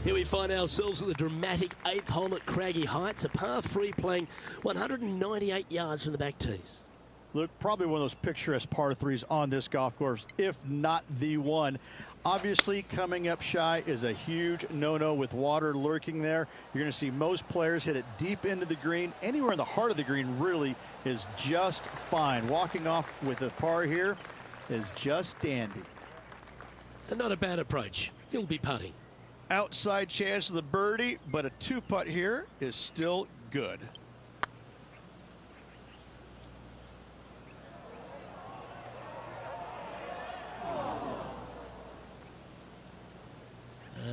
[SPEAKER 2] Here we find ourselves at the dramatic 8th hole at Craggy Heights, a par 3 playing 198 yards from the back tees.
[SPEAKER 4] Look, probably one of those picturesque par 3s on this golf course, if not the one. Obviously, coming up shy is a huge no-no with water lurking there. You're going to see most players hit it deep into the green. Anywhere in the heart of the green really is just fine. Walking off with a par here is just dandy.
[SPEAKER 2] And not a bad approach. He'll be putting.
[SPEAKER 5] Outside chance of the birdie, but a 2-putt here is still good.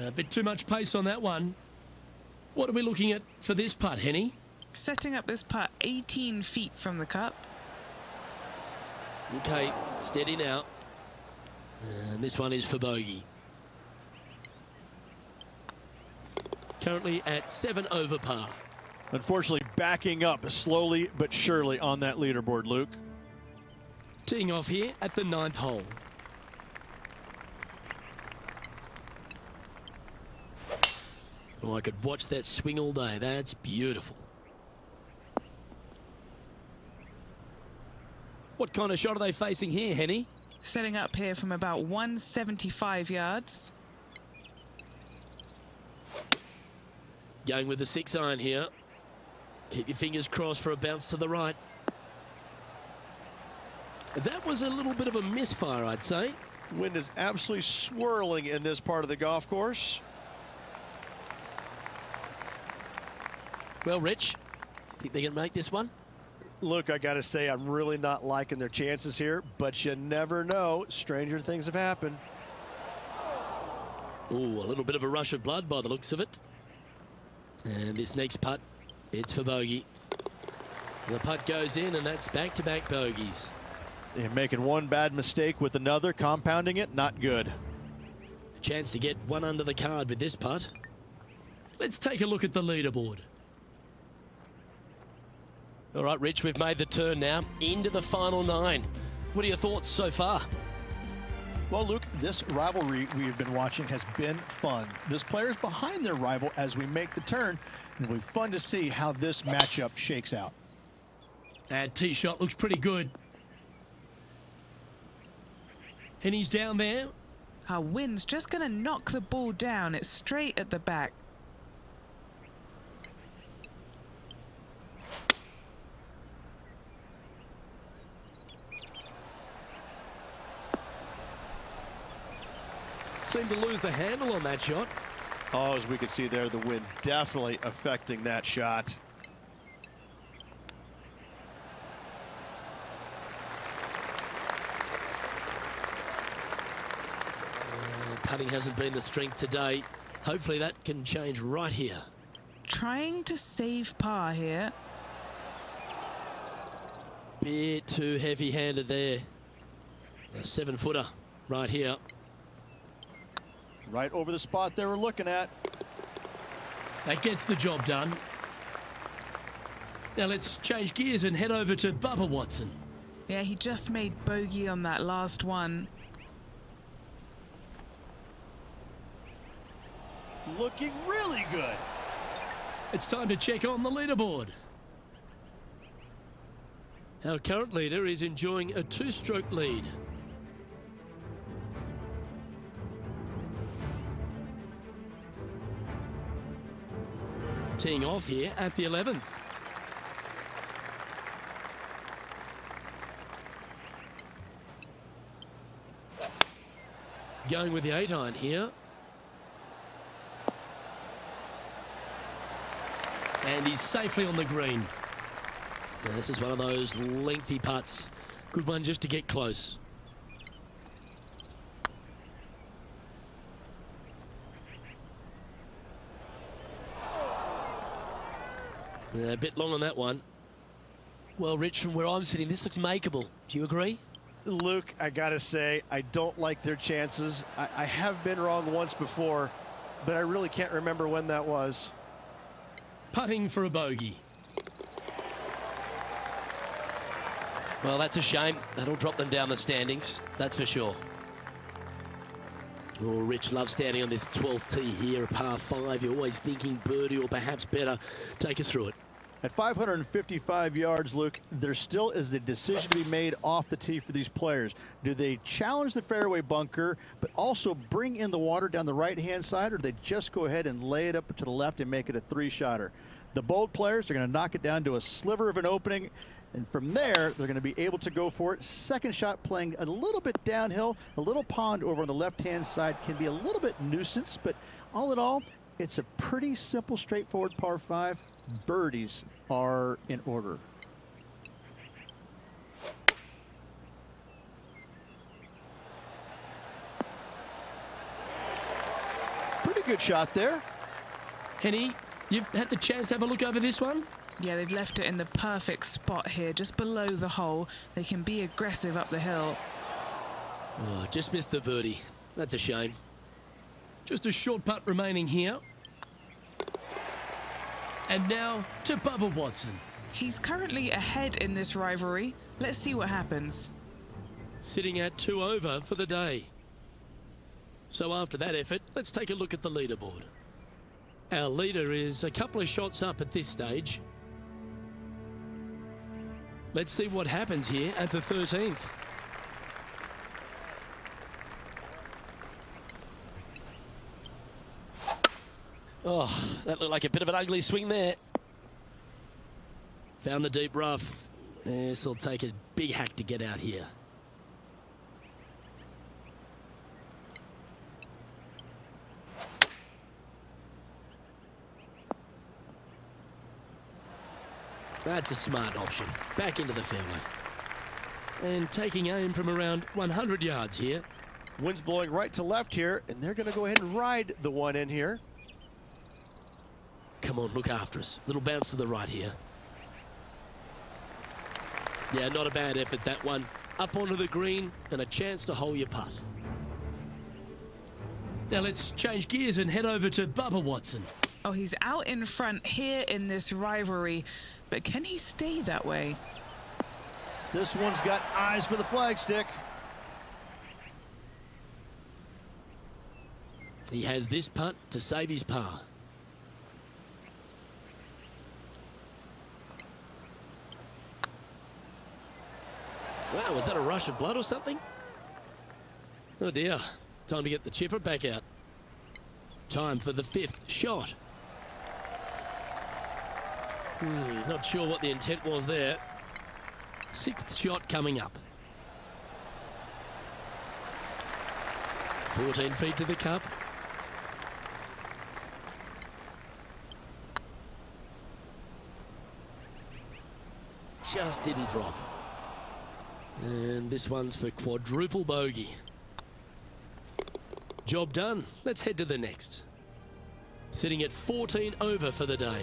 [SPEAKER 2] A bit too much pace on that one. What are we looking at for this putt, Henny?
[SPEAKER 3] Setting up this putt 18 feet from the cup.
[SPEAKER 2] Okay, steady now. And this one is for bogey. Currently at 7 over par.
[SPEAKER 4] Unfortunately, backing up slowly but surely on that leaderboard, Luke.
[SPEAKER 2] Teeing off here at the 9th hole. Oh, I could watch that swing all day. That's beautiful. What kind of shot are they facing here, Henny?
[SPEAKER 3] Setting up here from about 175 yards.
[SPEAKER 2] Going with the 6-iron here. Keep your fingers crossed for a bounce to the right. That was a little bit of a misfire, I'd say.
[SPEAKER 4] Wind is absolutely swirling in this part of the golf course.
[SPEAKER 2] Well, Rich, think they can make this one?
[SPEAKER 5] Look, I got to say, I'm really not liking their chances here, but you never know. Stranger things have happened.
[SPEAKER 2] Oh, a little bit of a rush of blood by the looks of it. And this next putt, it's for bogey. The putt goes in, and that's back-to-back bogeys.
[SPEAKER 4] They're making one bad mistake with another, compounding it, not good.
[SPEAKER 2] A chance to get one under the card with this putt. Let's take a look at the leaderboard. All right, Rich, we've made the turn now into the final 9. What are your thoughts so far?
[SPEAKER 4] Well, Luke, this rivalry we've been watching has been fun. There's players behind their rival as we make the turn, and it'll be fun to see how this matchup shakes out.
[SPEAKER 2] That tee shot looks pretty good. And he's down there.
[SPEAKER 3] Our wind's just going to knock the ball down. It's straight at the back.
[SPEAKER 2] Seemed to lose the handle on that shot.
[SPEAKER 5] Oh, as we can see there, the wind definitely affecting that shot.
[SPEAKER 2] Putting hasn't been the strength today. Hopefully that can change right here.
[SPEAKER 3] Trying to save par here.
[SPEAKER 2] Bit too heavy-handed there. A 7-footer right here.
[SPEAKER 4] Right over the spot they were looking at.
[SPEAKER 2] That gets the job done. Now let's change gears and head over to Bubba Watson.
[SPEAKER 3] Yeah, he just made bogey on that last one.
[SPEAKER 4] Looking really good.
[SPEAKER 2] It's time to check on the leaderboard. Our current leader is enjoying a 2-stroke lead. Teeing off here at the 11th. Going with the 8-iron here. And he's safely on the green. Now, this is one of those lengthy putts. Good one just to get close. A bit long on that one. Well, Rich, from where I'm sitting, this looks makeable. Do you agree?
[SPEAKER 5] Luke, I got to say, I don't like their chances. I have been wrong once before, but I really can't remember when that was.
[SPEAKER 2] Putting for a bogey. Well, that's a shame. That'll drop them down the standings, that's for sure. Oh, Rich loves standing on this 12th tee here, a par 5. You're always thinking birdie or perhaps better. Take us through it.
[SPEAKER 4] At 555 yards, Luke, there still is a decision to be made off the tee for these players. Do they challenge the fairway bunker, but also bring in the water down the right-hand side, or do they just go ahead and lay it up to the left and make it a 3-shotter? The bold players are going to knock it down to a sliver of an opening, and from there, they're going to be able to go for it. Second shot playing a little bit downhill. A little pond over on the left-hand side can be a little bit nuisance, but all in all, it's a pretty simple, straightforward par 5. Birdies are in order. Pretty good shot there.
[SPEAKER 2] Henny, you've had the chance to have a look over this one?
[SPEAKER 3] Yeah, they've left it in the perfect spot here, just below the hole. They can be aggressive up the hill.
[SPEAKER 2] Oh, just missed the birdie. That's a shame. Just a short putt remaining here. And now to Bubba Watson.
[SPEAKER 3] He's currently ahead in this rivalry. Let's see what happens.
[SPEAKER 2] Sitting at 2 over for the day. So after that effort, let's take a look at the leaderboard. Our leader is a couple of shots up at this stage. Let's see what happens here at the 13th. Oh, that looked like a bit of an ugly swing there. Found the deep rough. This will take a big hack to get out here. That's a smart option. Back into the fairway. And taking aim from around 100 yards here.
[SPEAKER 5] Wind's blowing right to left here, and they're going to go ahead and ride the one in here.
[SPEAKER 2] Come on, look after us. Little bounce to the right here. Yeah, not a bad effort, that one. Up onto the green and a chance to hole your putt. Now let's change gears and head over to Bubba Watson.
[SPEAKER 3] Oh, he's out in front here in this rivalry, but can he stay that way?
[SPEAKER 4] This one's got eyes for the flagstick.
[SPEAKER 2] He has this putt to save his par. Wow, was that a rush of blood or something? Oh dear, time to get the chipper back out. Time for the 5th shot. Not sure what the intent was there. 6th shot coming up. 14 feet to the cup. Just didn't drop. And this one's for quadruple bogey. Job done. Let's head to the next. Sitting at 14 over for the day.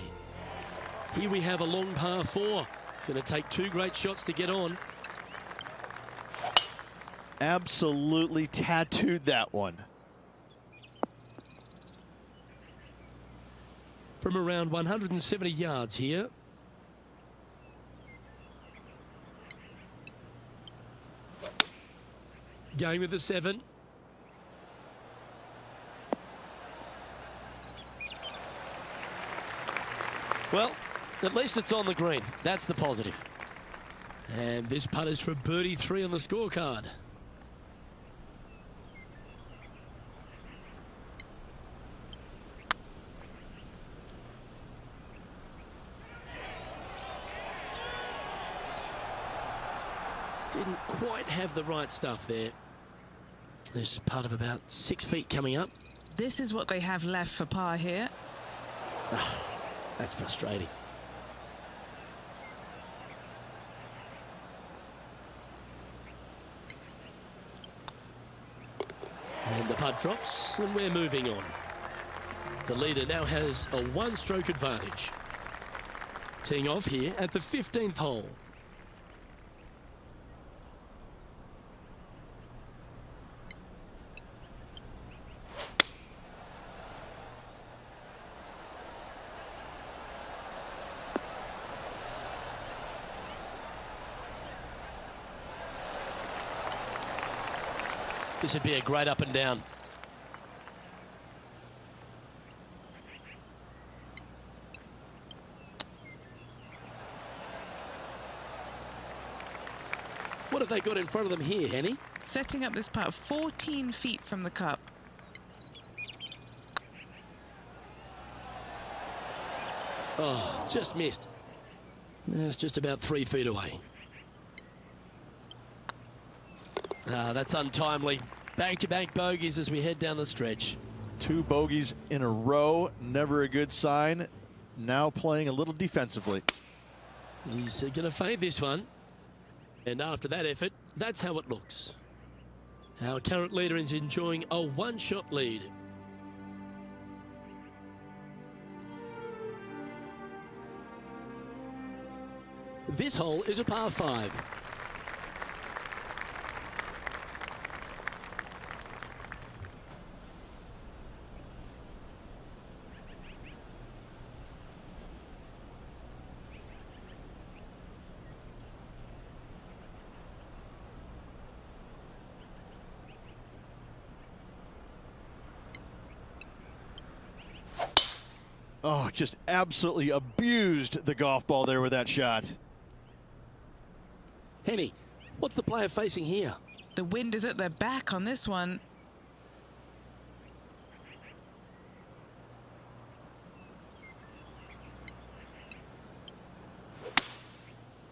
[SPEAKER 2] Here we have a long par 4. It's going to take 2 great shots to get on.
[SPEAKER 4] Absolutely tattooed that one.
[SPEAKER 2] From around 170 yards here. Going with the 7. Well, at least it's on the green. That's the positive. And this putt is for birdie 3 on the scorecard. Didn't quite have the right stuff there. There's a putt of about 6 feet coming up.
[SPEAKER 3] This is what they have left for par here.
[SPEAKER 2] That's frustrating. And the putt drops, and we're moving on. The leader now has a 1-stroke advantage. Teeing off here at the 15th hole. This would be a great up and down. What have they got in front of them here, Henny?
[SPEAKER 3] Setting up this putt 14 feet from the cup.
[SPEAKER 2] Oh, just missed. It's just about 3 feet away. That's untimely. Back-to-back bogeys as we head down the stretch.
[SPEAKER 4] 2 bogeys in a row, never a good sign. Now playing a little defensively.
[SPEAKER 2] He's going to fade this one. And after that effort, that's how it looks. Our current leader is enjoying a 1-shot lead. This hole is a par 5.
[SPEAKER 4] Oh, just absolutely abused the golf ball there with that shot.
[SPEAKER 2] Henny, what's the player facing here?
[SPEAKER 3] The wind is at their back on this one.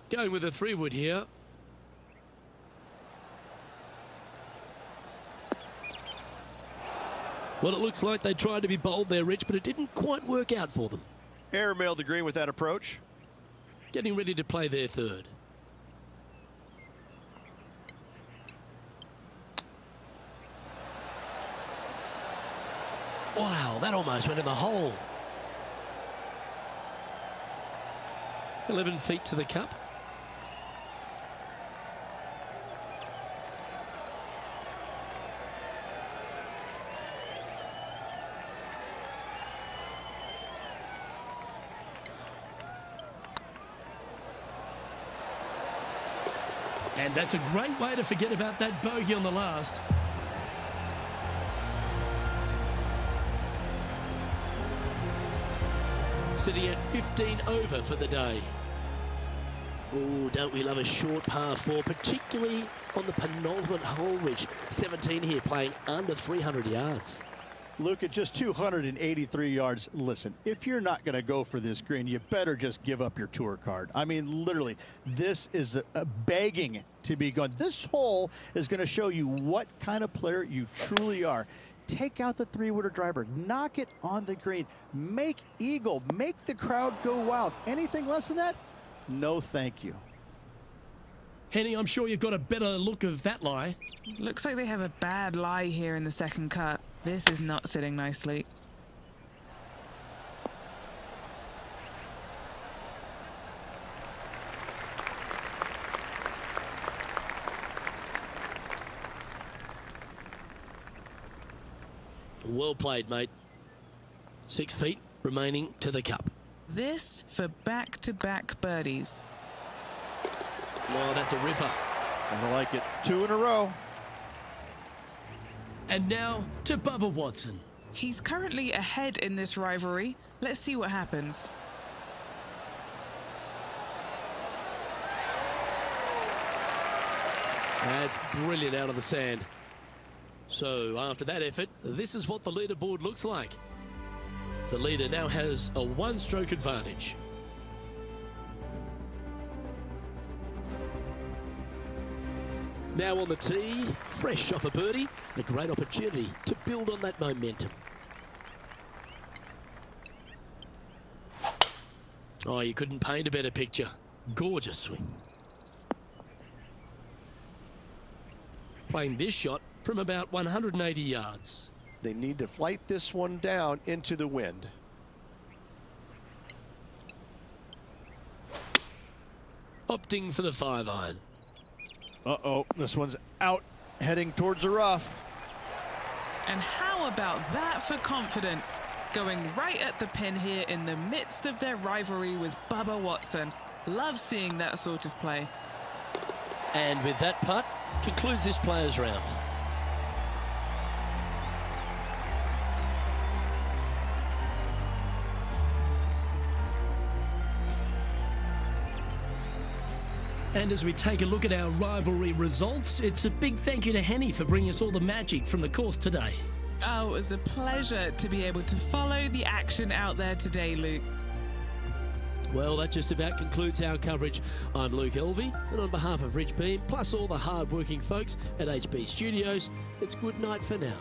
[SPEAKER 2] Going with a 3-wood here. Well, it looks like they tried to be bold there, Rich, but it didn't quite work out for them.
[SPEAKER 4] Airmailed the green with that approach.
[SPEAKER 2] Getting ready to play their third. Wow, that almost went in the hole. 11 feet to the cup. And that's a great way to forget about that bogey on the last. Sitting at 15 over for the day. Oh, don't we love a short par 4, particularly on the penultimate hole, Rich. 17 here, playing under 300 yards.
[SPEAKER 4] Luke, at just 283 yards, listen, if you're not going to go for this green, you better just give up your tour card. I mean, literally, this is a begging to be gone. This hole is going to show you what kind of player you truly are. Take out the 3-wooder driver, knock it on the green, make eagle, make the crowd go wild. Anything less than that? No, thank you.
[SPEAKER 2] Henny, I'm sure you've got a better look of that lie.
[SPEAKER 3] Looks like they have a bad lie here in the second cut. This is not sitting nicely.
[SPEAKER 2] Well played, mate. 6 feet remaining to the cup.
[SPEAKER 3] This for back-to-back birdies.
[SPEAKER 2] Oh, that's a ripper.
[SPEAKER 4] I like it. 2 in a row.
[SPEAKER 2] And now to Bubba Watson.
[SPEAKER 3] He's currently ahead in this rivalry. Let's see what happens.
[SPEAKER 2] That's brilliant out of the sand. So after that effort, this is what the leaderboard looks like. The leader now has a 1-stroke advantage. Now on the tee, fresh off a birdie, a great opportunity to build on that momentum. Oh, you couldn't paint a better picture. Gorgeous swing. Playing this shot from about 180 yards.
[SPEAKER 5] They need to flight this one down into the wind.
[SPEAKER 2] Opting for the 5-iron.
[SPEAKER 4] Uh-oh, this one's out, heading towards the rough.
[SPEAKER 3] And how about that for confidence? Going right at the pin here in the midst of their rivalry with Bubba Watson. Love seeing that sort of play.
[SPEAKER 2] And with that putt, concludes this players' round. And as we take a look at our rivalry results, it's a big thank you to Henny for bringing us all the magic from the course today.
[SPEAKER 3] Oh, it was a pleasure to be able to follow the action out there today, Luke.
[SPEAKER 2] Well, that just about concludes our coverage. I'm Luke Elvey, and on behalf of Rich Beam, plus all the hard-working folks at HB Studios, it's good night for now.